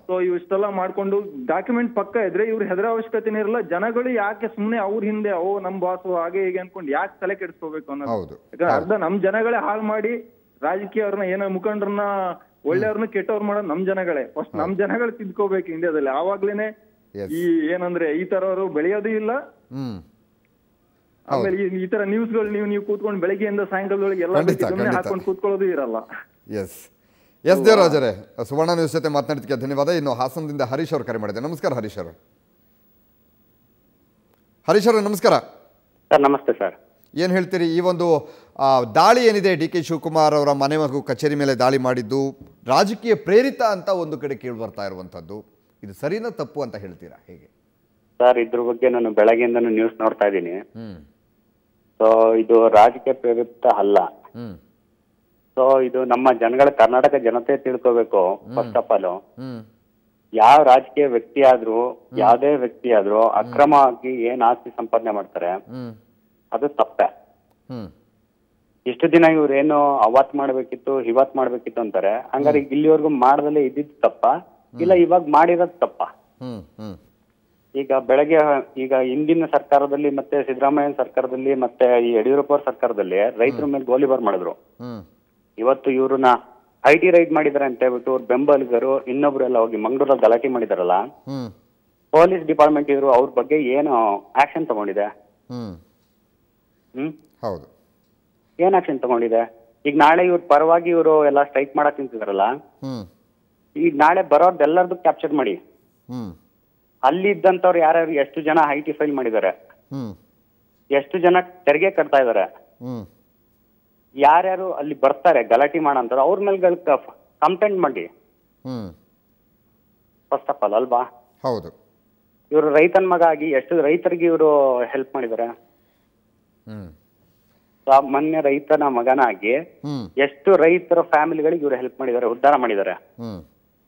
ಸೊ ಇಷ್ಟೆಲ್ಲ ಮಾಡ್ಕೊಂಡು ಡಾಕ್ಯುಮೆಂಟ್ ಪಕ್ಕ ಇದ್ರೆ ಇವ್ರು ಹೆದರ ಅವಶ್ಯಕತೆ ಇರಲ್ಲ. ಜನಗಳು ಯಾಕೆ ಸುಮ್ನೆ ಅವ್ರ ಹಿಂದೆ ನಮ್ ಬಾಸು ಹಾಗೆ ಹೀಗೆ ಅನ್ಕೊಂಡು ಯಾಕೆ ತಲೆ ಕೆಡಿಸ್ಕೋಬೇಕು ಅನ್ನೋದು. ಯಾಕಂದ್ರೆ ಅರ್ಧ ನಮ್ ಜನಗಳೇ ಹಾಳು ಮಾಡಿ ರಾಜಕೀಯ ಅವ್ರನ್ನ ಏನೋ ಮುಖಂಡ್ರನ್ನ ಒಳ್ಳೆಯವ್ರನ್ನ ಕೆಟ್ಟವ್ರು ಮಾಡೋದು ನಮ್ ಜನಗಳೇ. ಫಸ್ಟ್ ನಮ್ ಜನಗಳು ತಿದ್ಕೋಬೇಕು ಇಂಡಿಯಾದಲ್ಲಿ. ಆವಾಗ್ಲೇನೆ ಈ ಏನಂದ್ರೆ ಈ ತರವರು ಬೆಳೆಯೋದು ಇಲ್ಲ. ಆಮೇಲೆ ಈ ತರ ನ್ಯೂಸ್ಗಳು ನೀವು ಕೂತ್ಕೊಂಡು ಬೆಳಗ್ಗೆಯಿಂದ ಸಾಯಂಕಾಲದೊಳಗೆ ಎಲ್ಲ ಹಾಕೊಂಡು ಕೂತ್ಕೊಳ್ಳೋದು ಇರಲ್ಲ. ಎಸ್ ದೇವರಾಜರೇ, ಸುವರ್ಣ ನ್ಯೂಸ್ ಜೊತೆ ಮಾತನಾಡಿದ್ದಕ್ಕೆ ಧನ್ಯವಾದ. ಇನ್ನು ಹಾಸನದಿಂದ ಹರೀಶ್ ಅವರು ಕರೆ ಮಾಡಿದೆ. ನಮಸ್ಕಾರ ಹರೀಶ್ ಅವರು. ಹರೀಶ್ ಅವರು ನಮಸ್ಕಾರ. ಸರ್ ನಮಸ್ತೆ ಸರ್. ಏನು ಹೇಳ್ತೀರಿ, ಈ ಒಂದು ದಾಳಿ ಏನಿದೆ, ಡಿ ಕೆ ಶಿವಕುಮಾರ್ ಅವರ ಮನೆ ಹಾಗೂ ಕಚೇರಿ ಮೇಲೆ ದಾಳಿ ಮಾಡಿದ್ದು ರಾಜಕೀಯ ಪ್ರೇರಿತ ಅಂತ ಒಂದು ಕಡೆ ಕೇಳಿ ಬರ್ತಾ ಇರುವಂತದ್ದು, ಇದು ಸರಿನಾ ತಪ್ಪು ಅಂತ ಹೇಳ್ತೀರಾ, ಹೇಗೆ? ಸರ್ ಇದ್ರ ಬಗ್ಗೆ ನಾನು ಬೆಳಗ್ಗೆಯಿಂದನೂ ನ್ಯೂಸ್ ನೋಡ್ತಾ ಇದ್ದೀನಿ. ಸೊ ಇದು ರಾಜಕೀಯ ಪ್ರೇರಿತ ಅಲ್ಲ. ಸೊ ಇದು ನಮ್ಮ ಜನಗಳ ಕರ್ನಾಟಕ ಜನತೆ ತಿಳ್ಕೋಬೇಕು. ಫಸ್ಟ್ ಆಫ್ ಆಲ್ ಯಾವ ರಾಜಕೀಯ ವ್ಯಕ್ತಿ ಆದ್ರೂ ಯಾವ್ದೇ ವ್ಯಕ್ತಿ ಆದ್ರೂ ಅಕ್ರಮವಾಗಿ ಏನ್ ಆಸ್ತಿ ಸಂಪಾದನೆ ಮಾಡ್ತಾರೆ ಅದು ತಪ್ಪೆ. ಇಷ್ಟು ದಿನ ಇವ್ರೇನು ಅವತ್ ಮಾಡ್ಬೇಕಿತ್ತು ಇವತ್ ಮಾಡ್ಬೇಕಿತ್ತು ಅಂತಾರೆ. ಹಂಗಾರೆ ಇಲ್ಲಿವರೆಗೂ ಮಾಡ್ದಲ್ಲೇ ಇದ್ದಿದ್ದು ತಪ್ಪ, ಇಲ್ಲ ಇವಾಗ ಮಾಡಿರೋದು ತಪ್ಪ? ಈಗ ಬೆಳಗ್ಗೆ ಈಗ ಹಿಂದಿನ ಸರ್ಕಾರದಲ್ಲಿ ಮತ್ತೆ ಸಿದ್ದರಾಮಯ್ಯ ಸರ್ಕಾರದಲ್ಲಿ ಮತ್ತೆ ಈ ಯಡಿಯೂರಪ್ಪ ಅವ್ರ ಸರ್ಕಾರದಲ್ಲಿ ರೈತರ ಮೇಲೆ ಗೋಲಿಬಾರ್ ಮಾಡಿದ್ರು. ಇವತ್ತು ಇವ್ರನ್ನ ಐಟಿ ರೈಡ್ ಮಾಡಿದಾರೆ ಅಂತ ಹೇಳ್ಬಿಟ್ಟು ಅವ್ರ ಬೆಂಬಲಿಗರು ಇನ್ನೊಬ್ರು ಎಲ್ಲ ಹೋಗಿ ಮಂಗಳೂರಲ್ಲಿ ಗಲಾಟೆ ಮಾಡಿದಾರಲ್ಲ, ಪೊಲೀಸ್ ಡಿಪಾರ್ಟ್ಮೆಂಟ್ ಇದ್ರು ಅವ್ರ ಬಗ್ಗೆ ಏನು ಆಕ್ಷನ್ ತಗೊಂಡಿದೆ? ಹೌದು, ಏನ್ ಆಕ್ಷನ್ ತಗೊಂಡಿದೆ? ಈಗ ನಾಳೆ ಇವ್ರ ಪರವಾಗಿ ಇವರು ಎಲ್ಲ ಸ್ಟ್ರೈಕ್ ಮಾಡಕ್ ನಿಂತಿದಾರಲ್ಲ, ಈಗ ನಾಳೆ ಬರೋರ್ದೆಲ್ಲರದು ಕ್ಯಾಪ್ಚರ್ ಮಾಡಿ. ಅಲ್ಲಿ ಇದ್ದಂತವ್ರು ಯಾರ್ಯಾರು ಎಷ್ಟು ಜನ ಐಟಿ ಫೈಲ್ ಮಾಡಿದ್ದಾರೆ, ಎಷ್ಟು ಜನ ತೆರಿಗೆ ಕಟ್ತಾ ಇದಾರೆ, ಯಾರ್ಯಾರು ಅಲ್ಲಿ ಬರ್ತಾರೆ ಗಲಾಟೆ ಮಾಡಂತಾರ ಅವ್ರ ಮೇಲೆ ಕಂಪ್ಲೇಂಟ್ ಮಾಡಿ ಫಸ್ಟ್ ಆಫ್ ಆಲ್ ಅಲ್ವಾ? ಹೌದು. ಇವರು ರೈತನ ಮಗ ಆಗಿ ಎಷ್ಟು ರೈತರಿಗೆ ಇವರು ಹೆಲ್ಪ್ ಮಾಡಿದ್ದಾರೆ? ಸಾಮಾನ್ಯ ರೈತನ ಮಗನಾಗಿ ಎಷ್ಟು ರೈತರ ಫ್ಯಾಮಿಲಿಗಳಿಗೆ ಇವರು ಹೆಲ್ಪ್ ಮಾಡಿದ್ದಾರೆ, ಉದ್ಧಾರ ಮಾಡಿದ್ದಾರೆ.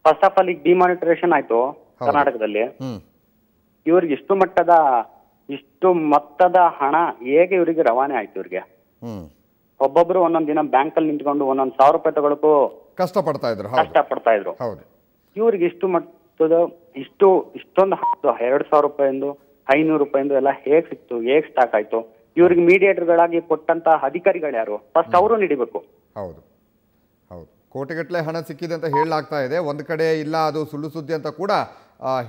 ಫಸ್ಟ್ ಆಫ್ ಆಲ್ ಈಗ ಡಿಮಾನಿಟೈಸೇಷನ್ ಆಯ್ತು ಕರ್ನಾಟಕದಲ್ಲಿ. ಇವ್ರಿಗೆ ಇಷ್ಟು ಮೊತ್ತದ ಹಣ ಹೇಗೆ ಇವರಿಗೆ ರವಾನೆ ಆಯ್ತು? ಇವ್ರಿಗೆ ಒಬ್ಬೊಬ್ರು ಒಂದೊಂದ್ ದಿನ ಬ್ಯಾಂಕ್ ಅಲ್ಲಿ ನಿಂತ್ಕೊಂಡು 1,000 ರೂಪಾಯಿ ತಗೊಳಕ್ಕೂ ಕಷ್ಟ ಪಡ್ತಾ ಇದ್ರು. ಇವ್ರಿಗೆ ಇಷ್ಟು ಮಟ್ಟದ ಇಷ್ಟೊಂದು 2,000 ರೂಪಾಯಿಂದು 500 ರೂಪಾಯಿಂದು ಎಲ್ಲ ಹೇಗ್ ಸಿಕ್ತು, ಹೇಗ್ ಸ್ಟಾಕ್ ಆಯ್ತು? ಇವ್ರಿಗೆ ಮೀಡಿಯೇಟರ್ಗಳಾಗಿ ಕೊಟ್ಟಂತ ಅಧಿಕಾರಿಗಳು ಯಾರು? ಫಸ್ಟ್ ಅವರು ನೀಡಬೇಕು. ಹೌದು ಹೌದು, ಕೋಟಿಗಟ್ಟಲೆ ಹಣ ಸಿಕ್ಕಿದೆ ಅಂತ ಹೇಳಲಾಗ್ತಾ ಇದೆ. ಒಂದ್ ಕಡೆ ಇಲ್ಲ ಅದು ಸುಳ್ಳು ಸುದ್ದಿ ಅಂತ ಕೂಡ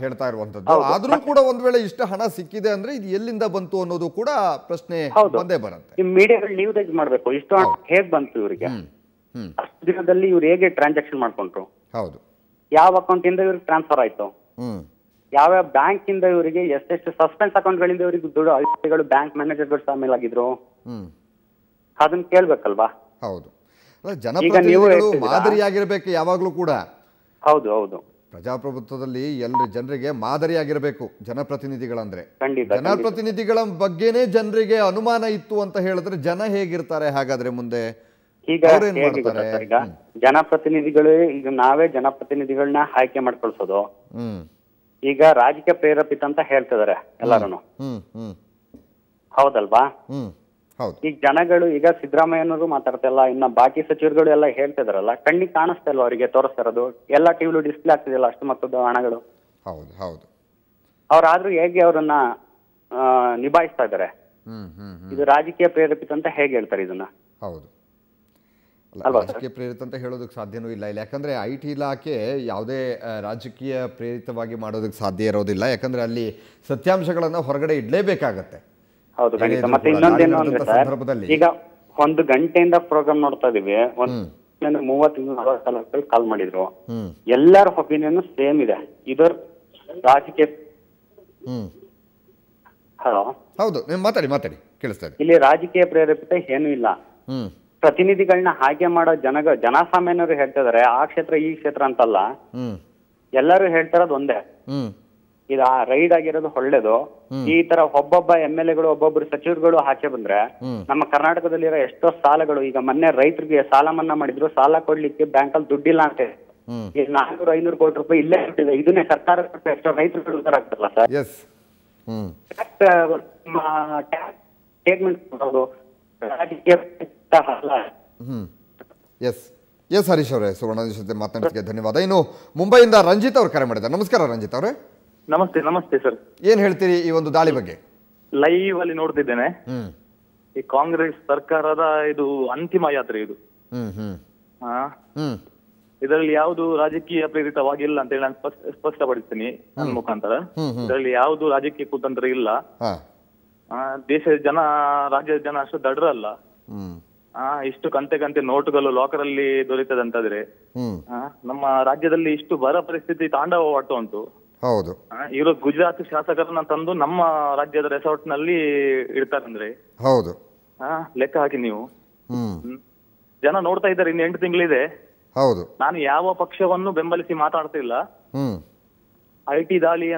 ಹೇಳ್ತಾ ಇರುವಂತದ್ದು. ಆದ್ರೂ ಕೂಡ ಒಂದ್ ವೇಳೆ ಇಷ್ಟು ಹಣ ಸಿಕ್ಕಿದೆ ಅಂದ್ರೆ ಇದು ಎಲ್ಲಿಂದ ಬಂತು ಅನ್ನೋದು ಕೂಡ ಪ್ರಶ್ನೆ ಬಂದೇ ಬರುತ್ತೆ. ಮೀಡಿಯಾಗಳು ನ್ಯೂಸ್ ಮಾಡ್ಬೇಕು, ಇಷ್ಟು ಹಣ ಹೇಗ್ ಬಂತು ಇವರಿಗೆ, ಅಷ್ಟು ದಿನದಲ್ಲಿ ಇವ್ರು ಹೇಗೆ ಟ್ರಾನ್ಸಾಕ್ಷನ್ ಮಾಡ್ಕೊಂಡ್ರು, ಹೌದು, ಯಾವ ಅಕೌಂಟ್ ಇಂದ ಇವ್ರಿಗೆ ಟ್ರಾನ್ಸ್ಫರ್ ಆಯ್ತು, ಯಾವ್ಯಾವ ಬ್ಯಾಂಕ್ ಇಂದ ಇವರಿಗೆ ಎಷ್ಟೆಷ್ಟು ಸಸ್ಪೆನ್ಸ್ ಅಕೌಂಟ್ ಗಳಿಂದ ಇವರಿಗೆ ದುಡ್ಡು ಅಧಿಕಾರಿಗಳು ಬ್ಯಾಂಕ್ ಮ್ಯಾನೇಜರ್ಗಳು ಶಾಮಿಲ್ ಆಗಿದ್ರು, ಅದನ್ನ ಕೇಳ್ಬೇಕಲ್ವಾ? ಹೌದು. ಜನಪ್ರತಿನಿಧಿಗಳು ಮಾದರಿಯಾಗಿರ್ಬೇಕು ಯಾವಾಗಲೂ ಕೂಡ. ಹೌದು ಹೌದು, ಪ್ರಜಾಪ್ರಭುತ್ವದಲ್ಲಿ ಜನರಿಗೆ ಮಾದರಿಯಾಗಿರಬೇಕು ಜನಪ್ರತಿನಿಧಿಗಳಂದ್ರೆ. ಖಂಡಿತ. ಜನಪ್ರತಿನಿಧಿಗಳ ಬಗ್ಗೆನೇ ಜನರಿಗೆ ಅನುಮಾನ ಇತ್ತು ಅಂತ ಹೇಳಿದ್ರೆ ಜನ ಹೇಗಿರ್ತಾರೆ ಹಾಗಾದ್ರೆ ಮುಂದೆ? ಈಗ ಜನಪ್ರತಿನಿಧಿಗಳು, ಈಗ ನಾವೇ ಜನಪ್ರತಿನಿಧಿಗಳನ್ನ ಆಯ್ಕೆ ಮಾಡ್ಕೊಳ್ಸೋದು. ಈಗ ರಾಜಕೀಯ ಪ್ರೇರೇಪಿತ ಅಂತ ಹೇಳ್ತಿದಾರೆ ಎಲ್ಲಾರು, ಹೌದಲ್ವಾ? ಈಗ ಜನಗಳು, ಈಗ ಸಿದ್ದರಾಮಯ್ಯನವರು ಮಾತಾಡ್ತಿಲ್ಲ, ಇನ್ನ ಬಾಕಿ ಸಚಿವರುಗಳು ಎಲ್ಲ ಹೇಳ್ತಿದಾರಲ್ಲ, ಕಣ್ಣಿಗೆ ಕಾಣಿಸ್ತಾ ಇಲ್ವ ಅವರಿಗೆ ತೋರಿಸ್ತಾ ಇರೋದು? ಎಲ್ಲ ಟಿವಿಲು ಡಿಸ್ಪ್ಲೇ ಆಗ್ತಿದೆಯಲ್ಲ ಅಷ್ಟು ಮೊತ್ತದ ಹಣಗಳು. ಹೌದು ಹೌದು. ಅವ್ರಾದ್ರೂ ಹೇಗೆ ಅವ್ರನ್ನ ನಿಭಾಯಿಸ್ತಾ ಇದಾರೆ? ಇದು ರಾಜಕೀಯ ಪ್ರೇರೇಪಿತ ಅಂತ ಹೇಗೆ ಹೇಳ್ತಾರೆ ಇದನ್ನ? ಹೌದು, ರಾಜಕೀಯ ಪ್ರೇರಿತ ಅಂತ ಹೇಳೋದಕ್ಕೆ ಸಾಧ್ಯನೂ ಇಲ್ಲ ಇಲ್ಲಿ. ಯಾಕಂದ್ರೆ IT ಇಲಾಖೆ ಯಾವುದೇ ರಾಜಕೀಯ ಪ್ರೇರಿತವಾಗಿ ಮಾಡೋದಕ್ಕೆ ಸಾಧ್ಯ ಇರೋದಿಲ್ಲ. ಯಾಕಂದ್ರೆ ಅಲ್ಲಿ ಸತ್ಯಾಂಶಗಳನ್ನ ಹೊರಗಡೆ ಇಡ್ಲೇಬೇಕಾಗತ್ತೆ. ಹೌದು ಖಂಡಿತ. ಮತ್ತೆ ಇನ್ನೊಂದೇನು ಅಂದ್ರೆ ಸರ್, ಈಗ 1 ಗಂಟೆಯಿಂದ ಪ್ರೋಗ್ರಾಮ್ ನೋಡ್ತಾ ಇದೀವಿ, 30-40 ಕಾಲ್ ಮಾಡಿದ್ರು, ಎಲ್ಲರ ಒಪಿನಿಯನ್ ಸೇಮ್ ಇದೆ. ಇದರ ರಾಜಕೀಯ. ಹಲೋ, ಹೌದು, ಮಾತಾಡಿ ಕೇಳಿಸ್ತಾ ಇದೆ. ಇಲ್ಲಿ ರಾಜಕೀಯ ಪ್ರೇರೇಪಿತ ಏನೂ ಇಲ್ಲ. ಪ್ರತಿನಿಧಿಗಳನ್ನ ಹಾಗೆ ಮಾಡೋ ಜನಸಾಮಾನ್ಯರು ಹೇಳ್ತಿದಾರೆ, ಆ ಕ್ಷೇತ್ರ ಈ ಕ್ಷೇತ್ರ ಅಂತಲ್ಲ, ಎಲ್ಲರೂ ಹೇಳ್ತಾರದು ಒಂದೇ. ಇದು ರೈಡ್ ಆಗಿರೋದು ಒಳ್ಳೇದು. ಈ ತರ ಒಬ್ಬೊಬ್ಬ MLAಗಳು, ಒಬ್ಬೊಬ್ರು ಸಚಿವರುಗಳು ಆಚೆ ಬಂದ್ರೆ ನಮ್ಮ ಕರ್ನಾಟಕದಲ್ಲಿರೋ ಎಷ್ಟೋ ಸಾಲಗಳು, ಈಗ ಮೊನ್ನೆ ರೈತರಿಗೆ ಸಾಲ ಮನ್ನಾ ಮಾಡಿದ್ರು, ಸಾಲ ಕೊಡ್ಲಿಕ್ಕೆ ಬ್ಯಾಂಕಲ್ಲಿ ದುಡ್ಡಿಲ್ಲ ಅಂತೆ. ಈಗ 400-500 ಕೋಟಿ ರೂಪಾಯಿ ಇಲ್ಲೇ ಕೊಟ್ಟಿದೆ. ಇದನ್ನೇ ಸರ್ಕಾರ ಎಷ್ಟೋ ರೈತರುಗಳು ಉತ್ತರ ಆಗ್ತಾರಲ್ಲ ಸರ್. ಸ್ಟೇಟ್ಮೆಂಟ್ ಕೊಡೋದು ರಾಜಕೀಯ. ಎಸ್ ಹರೀಶ್ ಅವರೇ, ಸುವರ್ಣ ಜೊತೆ ಮಾತನಾಡೋದಕ್ಕೆ ಧನ್ಯವಾದ. ಇನ್ನು ಮುಂಬೈಯಿಂದ ರಂಜಿತ್ ಅವರು ಕರೆ ಮಾಡಿದ್ದಾರೆ. ನಮಸ್ಕಾರ ರಂಜಿತ್ ಅವರೇ. ನಮಸ್ತೆ ಸರ್. ಏನ್ ಹೇಳ್ತೀರಿ ಈ ಒಂದು ದಾಳಿ ಬಗ್ಗೆ? ಲೈವ್ ಅಲ್ಲಿ ನೋಡ್ತಿದ್ದೇನೆ. ಈ ಕಾಂಗ್ರೆಸ್ ಸರ್ಕಾರದ ಇದು ಅಂತಿಮ ಯಾತ್ರೆ ಇದು. ಇದರಲ್ಲಿ ಯಾವುದು ರಾಜಕೀಯ ಪ್ರೇರಿತವಾಗಿಲ್ಲ ಅಂತ ಹೇಳಿ ನಾನು ಸ್ಪಷ್ಟಪಡಿಸ್ತೀನಿ ನನ್ನ ಮುಖಾಂತರ. ಇದರಲ್ಲಿ ಯಾವುದು ರಾಜಕೀಯ ಕುತಂತ್ರ ಇಲ್ಲ. ದೇಶದ ಜನ, ರಾಜ್ಯದ ಜನ ಅಷ್ಟು ದಡ್ರಲ್ಲ. ಇಷ್ಟು ಕಂತೆ ನೋಟುಗಳು ಲಾಕರ್ ಅಲ್ಲಿ ದೊರೆತದಂತಾದ್ರೆ ನಮ್ಮ ರಾಜ್ಯದಲ್ಲಿ ಇಷ್ಟು ಬರ ಪರಿಸ್ಥಿತಿ ತಾಂಡವವಾಡ್ತಾ ಉಂಟು. ಹೌದು, ಇವರು ಗುಜರಾತ್ ಶಾಸಕರನ್ನ ತಂದು ನಮ್ಮ ರಾಜ್ಯದ ರೆಸಾರ್ಟ್ ನಲ್ಲಿ ಇಡ್ತಾರಂದ್ರೆ ಹೌದು, ಲೆಕ್ಕ ಹಾಕಿ ನೀವು. ಜನ ನೋಡ್ತಾ ಇದ್ದಾರೆ, ಇನ್ನು 8 ತಿಂಗಳಿದೆ. ಹೌದು, ನಾನು ಯಾವ ಪಕ್ಷವನ್ನು ಬೆಂಬಲಿಸಿ ಮಾತಾಡ್ತಿಲ್ಲ. IT ದಾಳಿ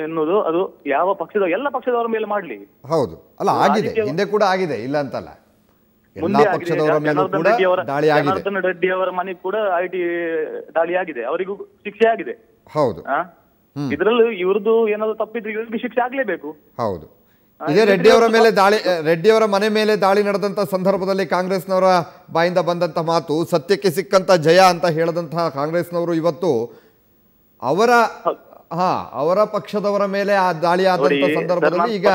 ಎನ್ನುವುದು ಅದು ಯಾವ ಪಕ್ಷದ, ಎಲ್ಲ ಪಕ್ಷದವರ ಮೇಲೆ ಮಾಡ್ಲಿ. ಹೌದು, ಅಲ್ಲ ಆಗಿದೆ, ಹಿಂದೆ ಕೂಡ ಆಗಿದೆ, ಇಲ್ಲ ಅಂತಲ್ಲ. ಜನಾರ್ದನ್ ರೆಡ್ಡಿ ಅವರ ಮನೆಗೆ ಕೂಡ IT ದಾಳಿ ಆಗಿದೆ, ಅವರಿಗೂ ಶಿಕ್ಷೆ ಆಗಿದೆ. ಹೌದು, ಇದ್ರಲ್ಲೂ ಇವ್ರದ್ದು ಏನಾದ್ರು ತಪ್ಪಿದ್ರೆ ಇವ್ರಿಗೆ ಶಿಕ್ಷೆ ಆಗ್ಲೇಬೇಕು. ಹೌದು, ಇದೇ ರೆಡ್ಡಿಯವರ ಮನೆ ಮೇಲೆ ದಾಳಿ ನಡೆದಂತ ಸಂದರ್ಭದಲ್ಲಿ ಕಾಂಗ್ರೆಸ್ನವರ ಬಾಯಿಂದ ಬಂದಂತ ಮಾತು ಸತ್ಯಕ್ಕೆ ಸಿಕ್ಕಂತ ಜಯ ಅಂತ ಹೇಳದಂತಹ ಕಾಂಗ್ರೆಸ್ನವರು ಇವತ್ತು ಅವರ ಪಕ್ಷದವರ ಮೇಲೆ ಆ ದಾಳಿ ಆದಂತ ಸಂದರ್ಭದಲ್ಲಿ ಈಗ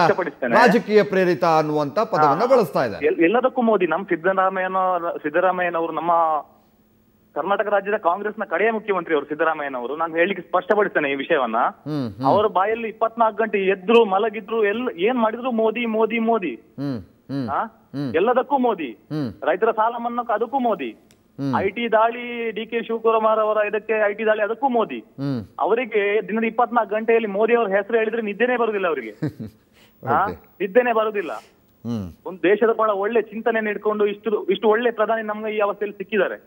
ರಾಜಕೀಯ ಪ್ರೇರಿತ ಅನ್ನುವಂತ ಪದವನ್ನ ಬಳಸ್ತಾ ಇದ್ದಾರೆ. ಎಲ್ಲದಕ್ಕೂ ಮೋದಿ, ನಮ್ಮ ಸಿದ್ದರಾಮಯ್ಯನವರು ನಮ್ಮ ಕರ್ನಾಟಕ ರಾಜ್ಯದ ಕಾಂಗ್ರೆಸ್ನ ಕಡೆಯ ಮುಖ್ಯಮಂತ್ರಿ ಅವರು ಸಿದ್ದರಾಮಯ್ಯನವರು. ನಾನು ಹೇಳಿಕ್ಕೆ ಸ್ಪಷ್ಟಪಡಿಸ್ತೇನೆ ಈ ವಿಷಯವನ್ನ. ಅವರ ಬಾಯಲ್ಲಿ 24 ಗಂಟೆ ಎದ್ರು ಮಲಗಿದ್ರು ಏನ್ ಮಾಡಿದ್ರು ಮೋದಿ ಮೋದಿ ಮೋದಿ. ಎಲ್ಲದಕ್ಕೂ ಮೋದಿ. ರೈತರ ಸಾಲ ಮನ್ನಾಕ್ಕೆ ಅದಕ್ಕೂ ಮೋದಿ. IT ದಾಳಿ DK ಶಿವಕುಮಾರ್ ಅವರ ಇದಕ್ಕೆ IT ದಾಳಿ ಅದಕ್ಕೂ ಮೋದಿ. ಅವರಿಗೆ ದಿನದ 24 ಗಂಟೆಯಲ್ಲಿ ಮೋದಿ ಅವರ ಹೆಸರು ಹೇಳಿದ್ರೆ ನಿದ್ದೆನೆ ಬರುದಿಲ್ಲ ಅವರಿಗೆ. ನಿದ್ದೆನೆ ಬರುದಿಲ್ಲ. ಒಂದು ದೇಶದ ಬಹಳ ಒಳ್ಳೆ ಚಿಂತನೆಯನ್ನು ಇಟ್ಕೊಂಡು ಇಷ್ಟು ಒಳ್ಳೆ ಪ್ರಧಾನಿ ನಮ್ಗೆ ಈ ಅವಸ್ಥೆಯಲ್ಲಿ ಸಿಕ್ಕಿದ್ದಾರೆ.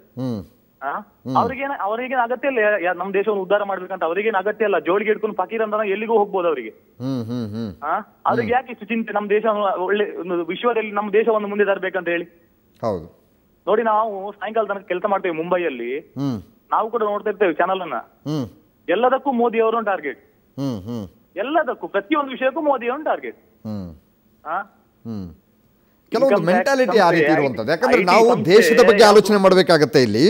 ಅವ್ರಿಗೇನು ಅಗತ್ಯ ಇಲ್ಲ ನಮ್ಮ ದೇಶವನ್ನು ಉದ್ಧಾರ ಮಾಡ್ಬೇಕಂತ. ಅವ್ರಿಗೇನು ಅಗತ್ಯ ಇಲ್ಲ. ಜೋಳಿಗೆ ಹಿಡ್ಕೊಂಡು ಫಕೀರ್ ಅಂತ ಎಲ್ಲಿಗೂ ಹೋಗ್ಬೋದು ಅವರಿಗೆ. ಅವ್ರಿಗೆ ಯಾಕೆ ಇಷ್ಟು ಚಿಂತೆ ನಮ್ಮ ದೇಶ ಒಳ್ಳೆ ವಿಶ್ವದಲ್ಲಿ ನಮ್ಮ ದೇಶವನ್ನು ಮುಂದೆ ತರಬೇಕಂತ ಹೇಳಿ? ಹೌದು ನೋಡಿ, ನಾವು ಸಾಯಂಕಾಲ ತನಕ ಕೆಲಸ ಮಾಡ್ತೇವೆ ಮುಂಬೈಯಲ್ಲಿ. ನಾವು ಕೂಡ ನೋಡ್ತಾ ಇರ್ತೇವೆ ಚಾನಲ್ ಅನ್ನ. ಎಲ್ಲದಕ್ಕೂ ಮೋದಿ ಅವರು ಟಾರ್ಗೆಟ್. ಎಲ್ಲದಕ್ಕೂ, ಪ್ರತಿಯೊಂದು ವಿಷಯಕ್ಕೂ ಮೋದಿ ಅವರು ಟಾರ್ಗೆಟ್. ಕೆಲವೊಂದು ಮೆಂಟಾಲಿಟಿ ಆ ರೀತಿ ಇರುವಂತದ್ದು. ಯಾಕಂದ್ರೆ ನಾವು ದೇಶದ ಬಗ್ಗೆ ಆಲೋಚನೆ ಮಾಡ್ಬೇಕಾಗತ್ತೆ, ಇಲ್ಲಿ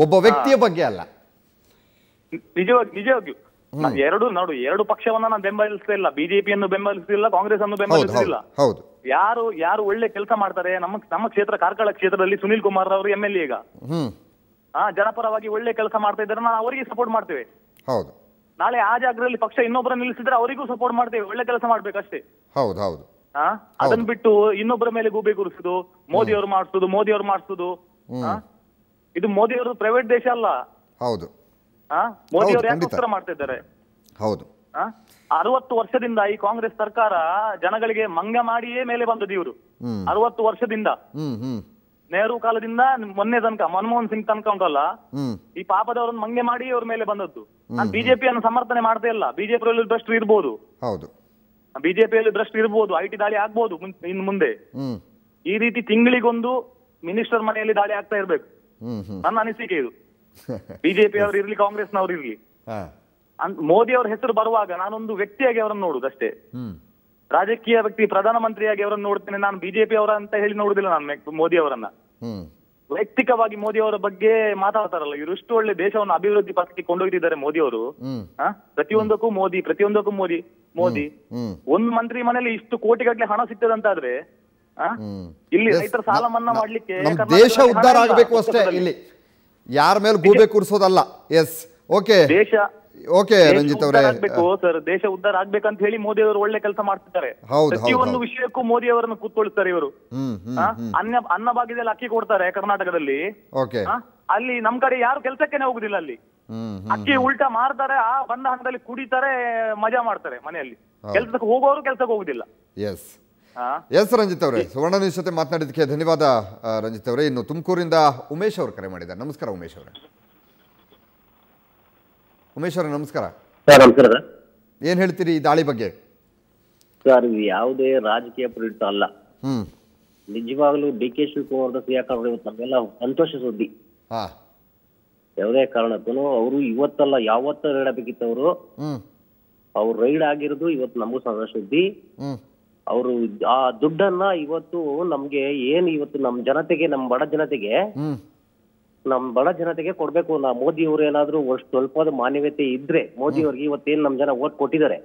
ಒಬ್ಬ ವ್ಯಕ್ತಿಯ ಬಗ್ಗೆ ಅಲ್ಲ. ನಿಜವಾಗಿಯೂ ಎರಡು ಪಕ್ಷವನ್ನ ನಾನು ಬೆಂಬಲಿಸ್ತಾ ಇಲ್ಲ. ಬಿಜೆಪಿಯನ್ನು ಬೆಂಬಲಿಸ್ತಿಲ್ಲ, ಕಾಂಗ್ರೆಸ್ ಅನ್ನು ಬೆಂಬಲಿಸ್ತಿಲ್ಲ. ಯಾರು ಒಳ್ಳೆ ಕೆಲಸ ಮಾಡ್ತಾರೆ ನಮ್ಮ ಕ್ಷೇತ್ರ, ಕಾರ್ಕಳ ಕ್ಷೇತ್ರದಲ್ಲಿ ಸುನೀಲ್ ಕುಮಾರ್ ಅವರು MLA ಈಗ ಜನಪರವಾಗಿ ಒಳ್ಳೆ ಕೆಲಸ ಮಾಡ್ತಾ ಇದ್ದಾರೆ. ನಾವು ಅವರಿಗೆ ಸಪೋರ್ಟ್ ಮಾಡ್ತೇವೆ. ನಾಳೆ ಆ ಜಾಗದಲ್ಲಿ ಪಕ್ಷ ಇನ್ನೊಬ್ಬರ ನಿಲ್ಲಿಸಿದ್ರೆ ಅವರಿಗೂ ಸಪೋರ್ಟ್ ಮಾಡ್ತೇವೆ. ಒಳ್ಳೆ ಕೆಲಸ ಮಾಡ್ಬೇಕಷ್ಟೇ. ಅದನ್ನ ಬಿಟ್ಟು ಇನ್ನೊಬ್ಬರ ಮೇಲೆ ಗೂಬೆ ಗುರುಸುದು, ಮೋದಿ ಅವರು ಮಾಡಿಸುದು. ಇದು ಮೋದಿ ಅವರು ಪ್ರೈವೇಟ್ ದೇಶ ಅಲ್ಲ. ಮೋದಿ ಅವರು ಯಾಕೆ ಉತ್ತರ ಮಾಡ್ತಾ ಇದ್ದಾರೆ? 60 ವರ್ಷದಿಂದ ಈ ಕಾಂಗ್ರೆಸ್ ಸರ್ಕಾರ ಜನಗಳಿಗೆ ಮಂಗ ಮಾಡಿಯೇ ಮೇಲೆ ಬಂದದ್ದು ಇವರು. 60 ವರ್ಷದಿಂದ ನೆಹರು ಕಾಲದಿಂದ ಮೊನ್ನೆ ತನಕ ಮನಮೋಹನ್ ಸಿಂಗ್ ತನಕ ಉಂಟಲ್ಲ, ಈ ಪಾಪದವರನ್ನು ಮಂಗೆ ಮಾಡಿ ಅವ್ರ ಮೇಲೆ ಬಂದದ್ದು. ನಾನು ಬಿಜೆಪಿಯನ್ನು ಸಮರ್ಥನೆ ಮಾಡ್ತಾ ಇಲ್ಲ. ಬಿಜೆಪಿಯಲ್ಲಿ ಭ್ರಷ್ಟರು ಇರ್ಬೋದು, ಹೌದು, ಬಿಜೆಪಿಯಲ್ಲಿ ಭ್ರಷ್ಟರು ಇರ್ಬೋದು, ಐಟಿ ದಾಳಿ ಆಗ್ಬೋದು ಇನ್ನು ಮುಂದೆ. ಈ ರೀತಿ ತಿಂಗಳಿಗೊಂದು ಮಿನಿಸ್ಟರ್ ಮನೆಯಲ್ಲಿ ದಾಳಿ ಆಗ್ತಾ ಇರ್ಬೇಕು, ನನ್ನ ಅನಿಸಿಕೆ ಇದು. ಬಿಜೆಪಿ ಅವರು ಇರ್ಲಿ, ಕಾಂಗ್ರೆಸ್ನವ್ರು ಇರ್ಲಿ, ಮೋದಿ ಅವರ ಹೆಸರು ಬರುವಾಗ ನಾನೊಂದು ವ್ಯಕ್ತಿಯಾಗಿ ಅವರನ್ನು ನೋಡುದಷ್ಟೇ. ರಾಜಕೀಯ ವ್ಯಕ್ತಿ, ಪ್ರಧಾನಮಂತ್ರಿಯಾಗಿ ಅವರನ್ನು ನೋಡ್ತೇನೆ. ನಾನು ಬಿಜೆಪಿ ಅವರ ಅಂತ ಹೇಳಿ ನೋಡುದಿಲ್ಲ ನಾನು ಮೋದಿ ಅವರನ್ನ. ವೈಯಕ್ತಿಕವಾಗಿ ಮೋದಿ ಅವರ ಬಗ್ಗೆ ಮಾತಾಡ್ತಾರಲ್ಲ, ಇವರು ಇಷ್ಟು ಒಳ್ಳೆ ದೇಶವನ್ನು ಅಭಿವೃದ್ಧಿ ಪಥಕ್ಕೆ ಕೊಂಡೊಯ್ದಿದ್ದಾರೆ ಮೋದಿ ಅವರು. ಪ್ರತಿಯೊಂದಕ್ಕೂ ಮೋದಿ, ಪ್ರತಿಯೊಂದಕ್ಕೂ ಮೋದಿ ಮೋದಿ. ಒಂದು ಮಂತ್ರಿ ಮನೆಯಲ್ಲಿ ಇಷ್ಟು ಕೋಟಿಗಟ್ಟಲೆ ಹಣ ಸಿಗ್ತದಂತಾದ್ರೆ ಇಲ್ಲಿ ರೈತರ ಸಾಲ ಮನ್ನಾ ಮಾಡ್ಲಿಕ್ಕೆ ದೇಶ ಉದ್ಧಾರ ಆಗಬೇಕು ಅಷ್ಟೇ, ಇಲ್ಲಿ ಯಾರ ಮೇಲೆ ಗೂಬೆ ಕೂರಿಸೋದಲ್ಲ. ಎಸ್, ಓಕೆ, ದೇಶ ಓಕೆ ರಂಜಿತ್ ಅವರೇ, ಸರ್ ದೇಶ ಉದ್ಧಾರ ಆಗ್ಬೇಕಂತ ಹೇಳಿ ಮೋದಿ ಅವರು ಒಳ್ಳೆ ಕೆಲಸ ಮಾಡ್ತಿದ್ದಾರೆ. ಪ್ರತಿಯೊಂದು ವಿಷಯಕ್ಕೂ ಮೋದಿ ಅವರನ್ನು ಕೂತ್ಕೊಳ್ತಾರೆ ಇವರು. ಅನ್ನಭಾಗ್ಯದಲ್ಲಿ ಅಕ್ಕಿ ಕೊಡ್ತಾರೆ ಕರ್ನಾಟಕದಲ್ಲಿ, ಅಲ್ಲಿ ನಮ್ ಕಡೆ ಯಾರು ಕೆಲಸಕ್ಕೇನೆ ಹೋಗುದಿಲ್ಲ. ಅಲ್ಲಿ ಅಕ್ಕಿ ಉಲ್ಟಾ ಮಾರ್ತಾರೆ, ಆ ಬಂದ ಹಣದಲ್ಲಿ ಕುಡಿತಾರೆ, ಮಜಾ ಮಾಡ್ತಾರೆ ಮನೆಯಲ್ಲಿ. ಕೆಲ್ಸಕ್ಕೆ ಹೋಗೋರು ಕೆಲ್ಸಕ್ಕೆ ಹೋಗುದಿಲ್ಲ. ಎಸ್ ಎಸ್ ರಂಜಿತ್ ಅವರೇ, ಸುವರ್ಣ ನ್ಯೂಸ್ ಜೊತೆ ಮಾತನಾಡಿದ್ದಕ್ಕೆ ಧನ್ಯವಾದ ರಂಜಿತ್ ಅವರೇ. ಇನ್ನು ತುಮಕೂರಿಂದ ಉಮೇಶ್ ಅವರು ಕರೆ ಮಾಡಿದ್ದಾರೆ. ನಮಸ್ಕಾರ ಉಮೇಶ್ ಅವರೇ. ಉಮೇಶ್ ಅವರೇ ನಮಸ್ಕಾರ. ನಮಸ್ಕಾರ. ಏನ್ ಹೇಳ್ತೀರಿ ಈ ದಾಳಿ ಬಗ್ಗೆ? ಸರ್, ಇದು ಯಾವುದೇ ರಾಜಕೀಯ ಪ್ರೇರಿತ ಅಲ್ಲ. ನಿಜವಾಗ್ಲೂ ಡಿ.ಕೆ. ಶಿವಕುಮಾರ್ ಸಿಯಾಕರ್ ಇವತ್ತು ನಮ್ಗೆಲ್ಲ ಸಂತೋಷ ಸುದ್ದಿ. ಯಾವುದೇ ಕಾರಣಕ್ಕೂ ಅವರು ಇವತ್ತಲ್ಲ ಯಾವತ್ತ ರೈಡ್ ಆಗಬೇಕಿತ್ತು. ಅವ್ರು ರೈಡ್ ಆಗಿರೋದು ಇವತ್ತು ನಮಗೂ ಸಂತೋಷ ಸುದ್ದಿ. ಅವರು ಆ ದುಡ್ಡನ್ನ ಇವತ್ತು ನಮ್ಗೆ ಏನ್ ಇವತ್ತು ನಮ್ ಜನತೆಗೆ, ನಮ್ ಬಡ ಜನತೆಗೆ ಕೊಡ್ಬೇಕು. ಮೋದಿ ಅವರು ಏನಾದ್ರು ಸ್ವಲ್ಪ ಮಾನವೀಯತೆ ಇದ್ರೆ, ಮೋದಿ ಅವ್ರಿಗೆ ಇವತ್ತೇನ್ ನಮ್ ಜನ ಓಟ್ ಕೊಟ್ಟಿದ್ದಾರೆ,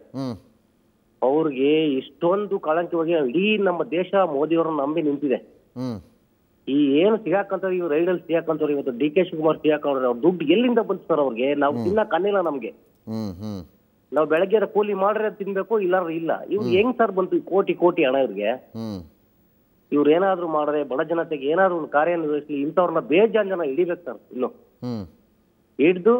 ಅವ್ರಿಗೆ ಇಷ್ಟೊಂದು ಕಳಂಕವಾಗಿ ಇಡೀ ನಮ್ಮ ದೇಶ ಮೋದಿ ಅವ್ರನ್ನ ನಂಬಿ ನಿಂತಿದೆ. ಈ ಏನು ಸಿಗಾಕಂತ ಇವ್ ರೈಡಲ್ಲಿ ಸಿಗಾಕಂತವ್ರು ಇವತ್ತು ಡಿ.ಕೆ. ಶಿವಕುಮಾರ್ ಸಿಗಾಕವ್ರೆ. ಅವ್ರ ದುಡ್ಡು ಎಲ್ಲಿಂದ ಬಂತು ಸರ್? ಅವ್ರಿಗೆ ನಾವು ತಿನ್ನಕ್ ಅನ್ನಿಲ್ಲ. ನಮ್ಗೆ ನಾವು ಬೆಳಗ್ಗೆ ಕೂಲಿ ಮಾಡ್ರೆ ತಿನ್ಬೇಕು, ಇಲ್ಲಾರ ಇಲ್ಲ. ಇವ್ರು ಹೆಂಗ್ ಸರ್ ಬಂತು ಕೋಟಿ ಕೋಟಿ ಹಣ ಇವ್ರಿಗೆ? ಇವ್ರು ಏನಾದ್ರು ಮಾಡಿದ್ರೆ ಬಡ ಜನತೆಗೆ ಏನಾದ್ರು ಒಂದು ಕಾರ್ಯನಿರ್ವಹಿಸ್ಲಿ, ಇಂಥವ್ರನ್ನ ಬೇಜಾನ್ ಜನ ಹಿಡಿಬೇಕು ಸರ್. ಇನ್ನು ಹಿಡ್ದು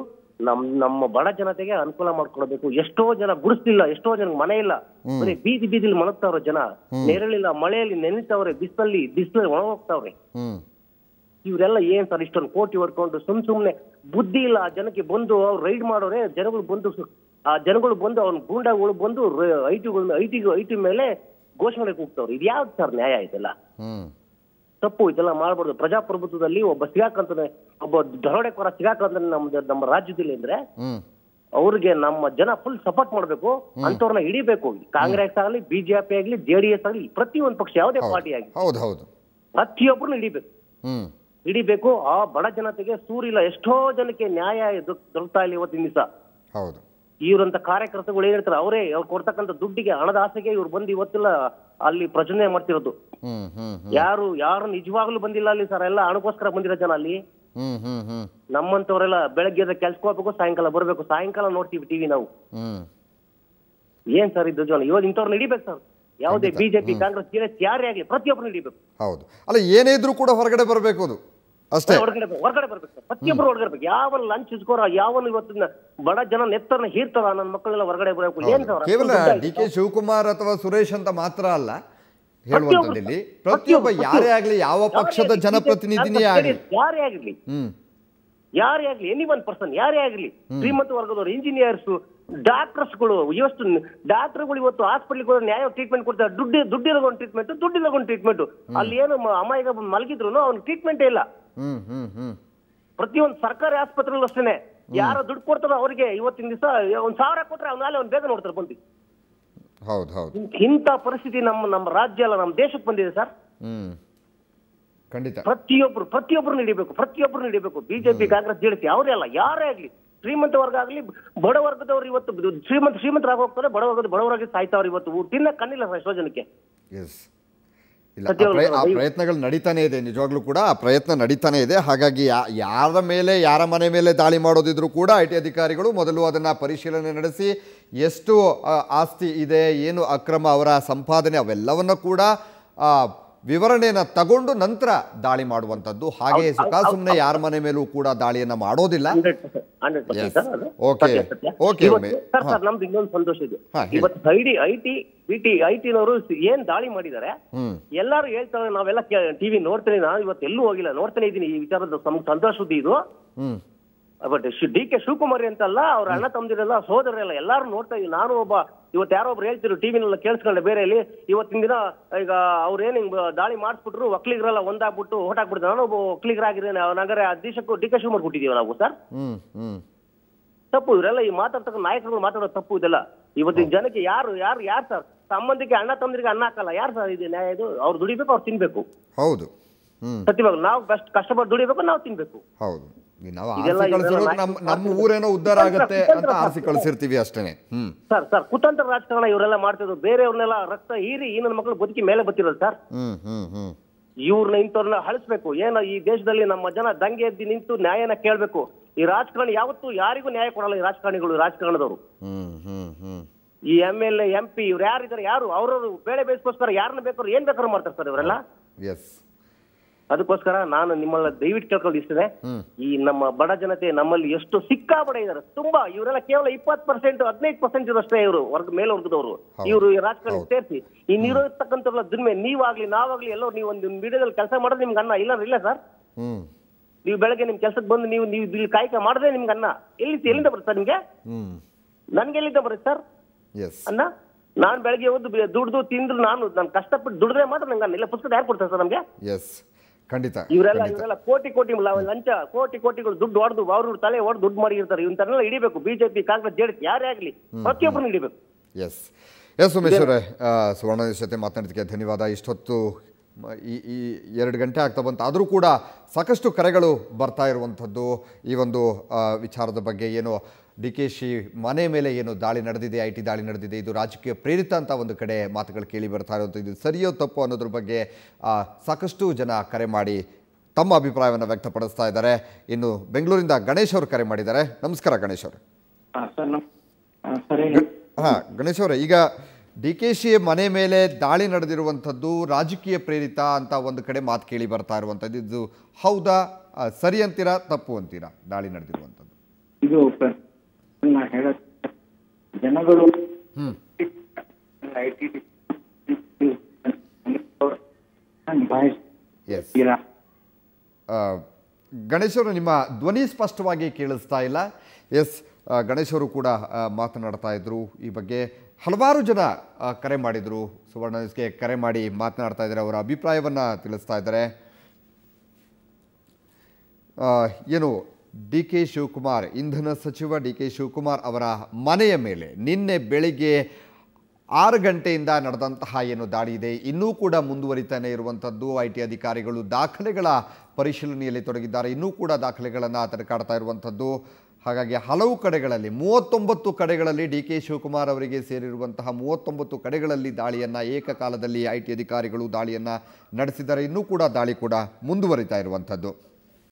ನಮ್ಮ ಬಡ ಜನತೆಗೆ ಅನುಕೂಲ ಮಾಡ್ಕೊಳ್ಬೇಕು. ಎಷ್ಟೋ ಜನ ಗುಡಿಸ್ಲಿಲ್ಲ, ಎಷ್ಟೋ ಜನ ಮನೆ ಇಲ್ಲ, ಬರೀ ಬೀದಿಲಿ ಮಲಗ್ತಾವ್ರೆ ಜನ. ನೆರಳಿಲ್ಲ, ಮಳೆಯಲ್ಲಿ ನೆನೆತವ್ರೆ, ಬಿಸಿಲಲ್ಲಿ ಒಣ ಹೋಗ್ತಾವ್ರೆ. ಇವರೆಲ್ಲ ಏನ್ ಸರ್ ಇಷ್ಟೊಂದು ಕೋಟಿ ಹೊಡ್ಕೊಂಡು ಸುಮ್ನೆ ಬುದ್ಧಿ ಇಲ್ಲ ಆ ಜನಕ್ಕೆ. ಬಂದು ಅವ್ರು ರೈಡ್ ಮಾಡೋರೆ, ಜನಗಳು ಬಂದು ಅವ್ನ ಗೂಂಡಾಗಳು ಬಂದು ಐಟಿ ಮೇಲೆ ಘೋಷಣೆ ಕೂಗ್ತಾವ್ರು. ಇದು ಯಾವ್ದು ಸರ್ ನ್ಯಾಯ? ಇದೆಲ್ಲ ತಪ್ಪು, ಇದೆಲ್ಲ ಮಾಡ್ಬಾರ್ದು. ಪ್ರಜಾಪ್ರಭುತ್ವದಲ್ಲಿ ಒಬ್ಬ ಸಿಗಾಕಂತಾನೆ, ಒಬ್ಬ ದರೋಡೆಕೋರ ಸಿಗಾಕಂತಾನೆ ನಮ್ಮ ರಾಜ್ಯದಲ್ಲಿ ಅಂದ್ರೆ ಅವ್ರಿಗೆ ನಮ್ಮ ಜನ ಫುಲ್ ಸಪೋರ್ಟ್ ಮಾಡ್ಬೇಕು. ಅಂತವ್ರನ್ನ ಹಿಡಿಬೇಕು. ಕಾಂಗ್ರೆಸ್ ಆಗಲಿ, ಬಿಜೆಪಿ ಆಗ್ಲಿ, JDS ಆಗ್ಲಿ, ಪ್ರತಿಯೊಂದು ಪಕ್ಷ ಯಾವುದೇ ಪಾರ್ಟಿ ಆಗಲಿ ಪ್ರತಿಯೊಬ್ಬರನ್ನ ಹಿಡಿಬೇಕು. ಆ ಬಡ ಜನತೆಗೆ ಸೂರಿಲ್ಲ, ಎಷ್ಟೋ ಜನಕ್ಕೆ ನ್ಯಾಯ ದೊರಕ್ತಾ ಇಲ್ಲ ಇವತ್ತಿನ ದಿವಸ. ಇವ್ರಂತ ಕಾರ್ಯಕರ್ತಗಳು ಏನ್ ಹೇಳ್ತಾರೆ, ಅವ್ರು ಕೊಡ್ತಕ್ಕಂಥ ದುಡ್ಡಿಗೆ, ಹಣದ ಆಸೆಗೆ ಇವ್ರು ಬಂದು ಇವತ್ತೆಲ್ಲ ಅಲ್ಲಿ ಪ್ರಚನೆ ಮಾಡ್ತಿರೋದು. ಯಾರು ನಿಜವಾಗ್ಲೂ ಬಂದಿಲ್ಲ ಅಲ್ಲಿ ಸರ್. ಎಲ್ಲ ಹಣಕ್ಕೋಸ್ಕರ ಬಂದಿರೋ ಜನ ಅಲ್ಲಿ. ನಮ್ಮಂತವ್ರೆಲ್ಲ ಬೆಳಗ್ಗೆ ಕೆಲ್ಸಕ್ಕೆ ಹೋಗ್ಬೇಕು, ಸಾಯಂಕಾಲ ಬರ್ಬೇಕು. ಸಾಯಂಕಾಲ ನೋಡ್ತೀವಿ ಟಿವಿ ನಾವು. ಏನ್ ಸರ್ ಇದು ಜನ? ಇವಾಗ ಇಂಥವ್ರನ್ನ ಹಿಡಿಬೇಕು ಸರ್. ಯಾವುದೇ ಬಿಜೆಪಿ, ಕಾಂಗ್ರೆಸ್, ಯಾರೇ ಆಗ್ಲಿ ಪ್ರತಿಯೊಬ್ಬರನ್ನ ಹಿಡಿಬೇಕು. ಹೌದು, ಅಲ್ಲ ಏನೇ ಇದ್ರೂ ಕೂಡ ಹೊರಗಡೆ ಬರಬೇಕು. ಅದು ಅಷ್ಟೇ, ಹೊರಗಡೆ ಬರ್ಬೇಕು ಸರ್. ಪ್ರತಿಯೊಬ್ಬರು ಹೊರಗಡೆ ಬರ್ಬೇಕು. ಯಾವನ್ ಲಂಚ್ ಇಸ್ಕೋರ, ಯಾವನ್ ಇವತ್ತಿನ ಬಡ ಜನ ನೆತ್ತರನ್ನ ಹೀರ್ತಾರ, ನನ್ನ ಮಕ್ಕಳೆಲ್ಲ ಹೊರಗಡೆ ಬರಬೇಕು. ಏನ್ ಸರ್? ಕೇವಲ ಡಿ.ಕೆ. ಶಿವಕುಮಾರ್ ಅಥವಾ ಸುರೇಶ್ ಅಂತ ಮಾತ್ರ ಅಲ್ಲ ಹೇಳುವಂತದ್ದು. ಪ್ರತಿಯೊಬ್ಬ ಯಾರೇ ಆಗ್ಲಿ, ಯಾವ ಪಕ್ಷದ ಜನಪ್ರತಿನಿಧಿನೇ ಆಗ್ಲಿ, ಯಾರೇ ಆಗ್ಲಿ, ಎನಿ ಒನ್ ಪರ್ಸನ್ ಯಾರೇ ಆಗ್ಲಿ, ಶ್ರೀಮಂತ ವರ್ಗದವರು, ಇಂಜಿನಿಯರ್ಸ್, ಡಾಕ್ಟರ್ಸ್ಗಳು, ಇವಷ್ಟು ಡಾಕ್ಟರ್ಗಳು ಇವತ್ತು ಹಾಸ್ಪಿಟಲ್ಗೆ ಹೋದ್ರೆ ನ್ಯಾಯ ಟ್ರೀಟ್ಮೆಂಟ್ ಕೊಡ್ತಾರೆ. ದುಡ್ಡಿರೋಗೊಂದು ಟ್ರೀಟ್ಮೆಂಟ್, ದುಡ್ಡಿಲ್ಲಗೊಂದು ಟ್ರೀಟ್ಮೆಂಟ್. ಅಲ್ಲಿ ಏನು ಅಮಾಯಕ ಮಲಗಿದ್ರು ಅವ್ನ ಟ್ರೀಟ್ಮೆಂಟೇ ಇಲ್ಲ. ಪ್ರತಿಯೊಂದು ಸರ್ಕಾರಿ ಆಸ್ಪತ್ರೆಗಳು ಅಷ್ಟೇನೆ. ಯಾರೋ ದುಡ್ಡು ಕೊಡ್ತಾರೋ ಅವ್ರಿಗೆ ಇವತ್ತಿನ ದಿವಸ 1,000 ಕೊಟ್ರೆ ಅವ್ನು ಬೇಗ ನೋಡ್ತಾರೆ ಬಂದು. ಇಂಥ ಪರಿಸ್ಥಿತಿ ನಮ್ಮ ರಾಜ್ಯ ಅಲ್ಲ, ನಮ್ಮ ದೇಶಕ್ಕೆ ಬಂದಿದೆ ಸರ್. ಪ್ರತಿಯೊಬ್ಬರು ಹಿಡಿಬೇಕು. ಬಿಜೆಪಿ, ಕಾಂಗ್ರೆಸ್, JDS ಅವರೇ ಅಲ್ಲ, ಯಾರೇ ಆಗ್ಲಿ, ಶ್ರೀಮಂತ ವರ್ಗ ಆಗ್ಲಿ, ಬಡ ವರ್ಗದವ್ರು ಇವತ್ತು ಶ್ರೀಮಂತರಾಗಿ ಹೋಗ್ತಾರೆ, ಬಡವರಾಗಿ ಸಾಯ್ತಾವ್ರು. ಇವತ್ತು ತಿನ್ನಕ್ ಕಣ್ಣಿಲ್ಲ ಎಷ್ಟೋ ಜನಕ್ಕೆ. ಆ ಪ್ರಯತ್ನಗಳು ನಡೀತಾನೆ ಇದೆ, ನಿಜವಾಗ್ಲೂ ಕೂಡ ಆ ಪ್ರಯತ್ನ ನಡೀತಾನೆ ಇದೆ. ಹಾಗಾಗಿ ಯಾರ ಮನೆ ಮೇಲೆ ದಾಳಿ ಮಾಡೋದಿದ್ರು ಕೂಡ IT ಅಧಿಕಾರಿಗಳು ಮೊದಲು ಅದನ್ನ ಪರಿಶೀಲನೆ ನಡೆಸಿ, ಎಷ್ಟು ಆಸ್ತಿ ಇದೆ, ಏನು ಅಕ್ರಮ ಅವರ ಸಂಪಾದನೆ, ಅವೆಲ್ಲವನ್ನ ಕೂಡ ವಿವರಣೆಯನ್ನು ತಗೊಂಡು ನಂತರ ದಾಳಿ ಮಾಡುವಂಥದ್ದು. ಹಾಗೆ ಸುಮ್ಮನೆ ಯಾರ ಮನೆ ಮೇಲೂ ಕೂಡ ದಾಳಿಯನ್ನು ಮಾಡೋದಿಲ್ಲ. 100% ಸರ್ ಅದು Okay. ಸತ್ಯ, ಸತ್ಯ. Okay, ಇವತ್ತು ಒಮ್ಮೆ. ಸರ್ ನಮ್ದು ಇನ್ನೊಂದು ಸಂತೋಷ ಇದೆ. ಹೇಳಿ. ಇವತ್ತು ಐಟಿನವರು ಏನ್ ದಾಳಿ ಮಾಡಿದ್ದಾರೆ, ಎಲ್ಲಾರು ಹೇಳ್ತಾರೆ, ನಾವೆಲ್ಲ ಟಿವಿ ನೋಡ್ತೇನೆ, ನಾನು ಇವತ್ತು ಎಲ್ಲೂ ಹೋಗಿಲ್ಲ, ನೋಡ್ತಾನೆ ಇದ್ದೀನಿ. ಈ ವಿಚಾರದ ಸಂತೋಷ ಸುದ್ದಿ ಇದು. ಬಟ್ DK ಶಿವಕುಮಾರ್ ಅಂತಲ್ಲ, ಅವ್ರ ಅಣ್ಣ ತಮ್ಮದಿರೆಲ್ಲ, ಸೋದರರೆಲ್ಲ ಎಲ್ಲಾರು ನೋಡ್ತಾ ಇದೀವಿ. ನಾನು ಒಬ್ಬ ಇವತ್ತು ಯಾರೋ ಒಬ್ರು ಹೇಳ್ತಿರು ಟಿವಿನೆಲ್ಲ ಕೇಳಿಸ್ಕೊಂಡೆ ಬೇರೆಯಲ್ಲಿ, ಇವತ್ತಿನ ದಿನ ಈಗ ಅವ್ರೇನ್ ಹಿಂಗ್ ದಾಳಿ ಮಾಡಿಸ್ಬಿಟ್ರು, ಒಕ್ಕಲಿಗರೆಲ್ಲ ಒಂದಾಗ್ಬಿಟ್ಟು ಓಟ್ ಹಾಕ್ಬಿಡ್ತಾರೆ. ನಾನು ಒಬ್ಬ ಒಕ್ಕಲಿಗರಾಗಿದ್ದೇನೆ, ನಗರ ಅಧ್ಯಕ್ಷಕ್ಕೂ DK ಶಿವಕುಮಾರ್ ಕೊಟ್ಟಿದೀವಿ ನಾವು ಸರ್. ತಪ್ಪು ಇವರೆಲ್ಲ ಈ ಮಾತಾಡ್ತಕ್ಕ ನಾಯಕರುಗಳು ಮಾತಾಡೋ ತಪ್ಪು ಇದೆಲ್ಲ. ಇವತ್ತಿನ ಜನಕ್ಕೆ ಯಾರು ಯಾರು ಯಾರು ಸರ್ ಸಂಬಂಧಿಕ ಅಣ್ಣ ತಮ್ಮದಿರಿಗೆ ಅನ್ನ ಹಾಕಲ್ಲ, ಯಾರು ಸರ್ ಇದು ನ್ಯಾಯ? ಇದು ಅವ್ರು ದುಡಿಬೇಕು, ಅವ್ರು ತಿನ್ಬೇಕು. ಹೌದು, ಸತ್ಯವಾಗಿ ನಾವು ಬೆಸ್ಟ್ ಕಷ್ಟಪಟ್ಟು ದುಡಿಬೇಕು, ನಾವು ತಿನ್ಬೇಕು. ಹೌದು. ನಾವು ಆರಿಸಿ ಕಳಿಸಿರೋದು ನಮ್ಮ ಊರೇನೋ ಉದ್ಧಾರ ಆಗತ್ತೆ ಅಂತ ಆರಿಸಿ ಕಳಿಸಿರ್ತೀವಿ ಅಷ್ಟೇನೆ. ಸರ್ ಕುತಂತ್ರ ರಾಜಕಾರಣ ಇವರೆಲ್ಲ ಮಾಡ್ತಿದ್ರು, ಬೇರೆಯವ್ರನ್ನೆಲ್ಲ ರಕ್ತ ಹೀರಿ ಈ ನನ್ನ ಮಕ್ಕಳು ಬದುಕಿ ಮೇಲೆ ಬರ್ತಿರೋದು ಸರ್. ಇವ್ರನ್ನ ಇಂಥವ್ರನ್ನ ಹಳಿಸ್ಬೇಕು. ಏನೋ ಈ ದೇಶದಲ್ಲಿ ನಮ್ಮ ಜನ ದಂಗೆ ಎದ್ದು ನಿಂತು ನ್ಯಾಯನ ಕೇಳ್ಬೇಕು. ಈ ರಾಜಕಾರಣಿ ಯಾವತ್ತೂ ಯಾರಿಗೂ ನ್ಯಾಯ ಕೊಡಲ್ಲ. ಈ ರಾಜಕಾರಣದವರು ಈ MLA MP ಇವ್ರು ಯಾರಿದ್ದಾರೆ, ಯಾರು ಅವ್ರವ್ರು ಬೇಳೆ ಬೇಯಿಸ್ಕೋಸ್ಕರ ಯಾರನ್ನ ಬೇಕಾದ್ರು ಏನ್ ಬೇಕಾದ್ರು ಮಾಡ್ತಾರೆ ಸರ್ ಇವರೆಲ್ಲ. ಅದಕ್ಕೋಸ್ಕರ ನಾನು ನಿಮ್ಮನ್ನ ದಯವಿಟ್ಟು ಕೇಳ್ಕೊಂಡು ಇಷ್ಟೇ, ಈ ನಮ್ಮ ಬಡ ಜನತೆ ನಮ್ಮಲ್ಲಿ ಎಷ್ಟು ಸಿಕ್ಕಾಬಡೆ ಇದ್ದಾರೆ ತುಂಬಾ. ಇವರೆಲ್ಲ ಕೇವಲ 20% 15% ಇರೋಷ್ಟೇ ಇವರು ಮೇಲ್ವರ್ಗದವರು. ಇವರು ರಾಜಕಾರಣ ಸೇರಿಸಿ ಇನ್ನಿರೋತಕ್ಕಂಥವ್ರ ದುನ್ಮೆ ನೀವಾಗ್ಲಿ ನಾವಾಗ್ಲಿ ಎಲ್ಲೋ ನೀವು ಒಂದು ಮೀಡಿಯಾದಲ್ಲಿ ಕೆಲಸ ಮಾಡೋದು ನಿಮ್ಗೆ ಅನ್ನ ಇಲ್ಲ ಸರ್. ನೀವು ಬೆಳಗ್ಗೆ ನಿಮ್ ಕೆಲ್ಸಕ್ಕೆ ಬಂದು ನೀವು ಇಲ್ಲಿ ಕಾಯಕ ಮಾಡಿದ್ರೆ ನಿಮ್ಗೆ ಅನ್ನ ಎಲ್ಲಿಂದ ಬರುತ್ತೆ ಸರ್? ನಿಮ್ಗೆ ನನ್ಗೆ ಎಲ್ಲಿಂದ ಬರುತ್ತೆ ಸರ್ ಅನ್ನ? ನಾನ್ ಬೆಳಗ್ಗೆ ಹೋದ್ದು ದುಡ್ದು ತಿಂದ್ರು ನಾನು ಕಷ್ಟಪಟ್ಟು ದುಡಿದ್ರೆ ಮಾತ್ರ ನಂಗೆ ಅನ್ನ. ಇಲ್ಲ ಪುಸ್ತಕ ಯಾರು ಕೊಡ್ತಾರೆ ಸರ್ ನಮ್ಗೆ? ಖಂಡಿತ. ಇವರೆಲ್ಲ ಕೋಟಿ ಲಂಚ ಕೋಟಿಗಳು ದುಡ್ಡು ಹೊಡೆದು ಅವ್ರ ತಲೆ ಹೊಡೆದು ದುಡ್ಡು ಮಾಡಿರ್ತಾರೆ. ಇವನ್ನೆಲ್ಲ ಹಿಡಿಬೇಕು. ಬಿಜೆಪಿ ಕಾಂಗ್ರೆಸ್ JDS ಯಾರೇ ಆಗ್ಲಿ ಪ್ರತಿಯೊಬ್ಬರನ್ನು ಹಿಡಿಬೇಕು. ಎಸ್ ಉಮೇಶ್ ಅವರೇ, ಸುವರ್ಣ ನ್ಯೂಸ್ ಜೊತೆ ಮಾತನಾಡೋದಕ್ಕೆ ಧನ್ಯವಾದ. ಇಷ್ಟೊತ್ತು ಈ 2 ಗಂಟೆ ಆಗ್ತಾ ಬಂತು, ಆದರೂ ಕೂಡ ಸಾಕಷ್ಟು ಕರೆಗಳು ಬರ್ತಾ ಇರುವಂಥದ್ದು ಈ ಒಂದು ವಿಚಾರದ ಬಗ್ಗೆ. ಏನು DKಶಿ ಮನೆ ಮೇಲೆ ಏನು ದಾಳಿ ನಡೆದಿದೆ, IT ದಾಳಿ ನಡೆದಿದೆ, ಇದು ರಾಜಕೀಯ ಪ್ರೇರಿತ ಅಂತ ಒಂದು ಕಡೆ ಮಾತುಗಳು ಕೇಳಿ ಬರ್ತಾ ಇರೋದು, ಇದು ಸರಿಯೋ ತಪ್ಪು ಅನ್ನೋದ್ರ ಬಗ್ಗೆ ಸಾಕಷ್ಟು ಜನ ಕರೆ ಮಾಡಿ ತಮ್ಮ ಅಭಿಪ್ರಾಯವನ್ನು ವ್ಯಕ್ತಪಡಿಸ್ತಾ ಇದ್ದಾರೆ. ಇನ್ನು ಬೆಂಗಳೂರಿಂದ ಗಣೇಶ್ ಅವರು ಕರೆ ಮಾಡಿದ್ದಾರೆ. ನಮಸ್ಕಾರ ಗಣೇಶ್ ಅವರು. ಗಣೇಶ್ ಅವರೇ, ಈಗ DKಶಿ ಮನೆ ಮೇಲೆ ದಾಳಿ ನಡೆದಿರುವಂಥದ್ದು ರಾಜಕೀಯ ಪ್ರೇರಿತ ಅಂತ ಒಂದು ಕಡೆ ಮಾತು ಕೇಳಿ ಬರ್ತಾ ಇರುವಂಥದ್ದು, ಇದು ಹೌದಾ? ಸರಿ ಅಂತೀರಾ, ತಪ್ಪು ಅಂತೀರಾ ದಾಳಿ ನಡೆದಿರುವಂಥದ್ದು? ಇದು ಜನಗಳು ಗಣೇಶ್ ಅವರು, ನಿಮ್ಮ ಧ್ವನಿ ಸ್ಪಷ್ಟವಾಗಿ ಕೇಳಿಸ್ತಾ ಇಲ್ಲ. ಗಣೇಶ್ ಅವರು ಕೂಡ ಮಾತನಾಡ್ತಾ ಇದ್ರು ಈ ಬಗ್ಗೆ. ಹಲವಾರು ಜನ ಕರೆ ಮಾಡಿದರು, ಸುವರ್ಣ ನ್ಯೂಸ್ಗೆ ಕರೆ ಮಾಡಿ ಮಾತನಾಡ್ತಾ ಇದ್ದಾರೆ, ಅವರ ಅಭಿಪ್ರಾಯವನ್ನು ತಿಳಿಸ್ತಾ ಇದ್ದಾರೆ. ಏನು DK ಶಿವಕುಮಾರ್, ಇಂಧನ ಸಚಿವ DK ಶಿವಕುಮಾರ್ ಅವರ ಮನೆಯ ಮೇಲೆ ನಿನ್ನೆ ಬೆಳಿಗ್ಗೆ 6 ಗಂಟೆಯಿಂದ ನಡೆದಂತಹ ಏನು ದಾಳಿ ಇದೆ, ಇನ್ನೂ ಕೂಡ ಮುಂದುವರಿತಾನೆ ಇರುವಂಥದ್ದು. IT ಅಧಿಕಾರಿಗಳು ದಾಖಲೆಗಳ ಪರಿಶೀಲನೆಯಲ್ಲಿ ತೊಡಗಿದ್ದಾರೆ, ಇನ್ನೂ ಕೂಡ ದಾಖಲೆಗಳನ್ನು ತಡಕಾಡ್ತಾ ಇರುವಂಥದ್ದು. ಹಾಗಾಗಿ ಹಲವು ಕಡೆಗಳಲ್ಲಿ 39 ಕಡೆಗಳಲ್ಲಿ DK ಶಿವಕುಮಾರ್ ಅವರಿಗೆ ಸೇರಿರುವಂತಹ 39 ಕಡೆಗಳಲ್ಲಿ ದಾಳಿಯನ್ನು ಏಕಕಾಲದಲ್ಲಿ IT ಅಧಿಕಾರಿಗಳು ದಾಳಿಯನ್ನು ನಡೆಸಿದ್ದಾರೆ. ಇನ್ನೂ ಕೂಡ ದಾಳಿ ಕೂಡ ಮುಂದುವರಿತಾ ಇರುವಂಥದ್ದು.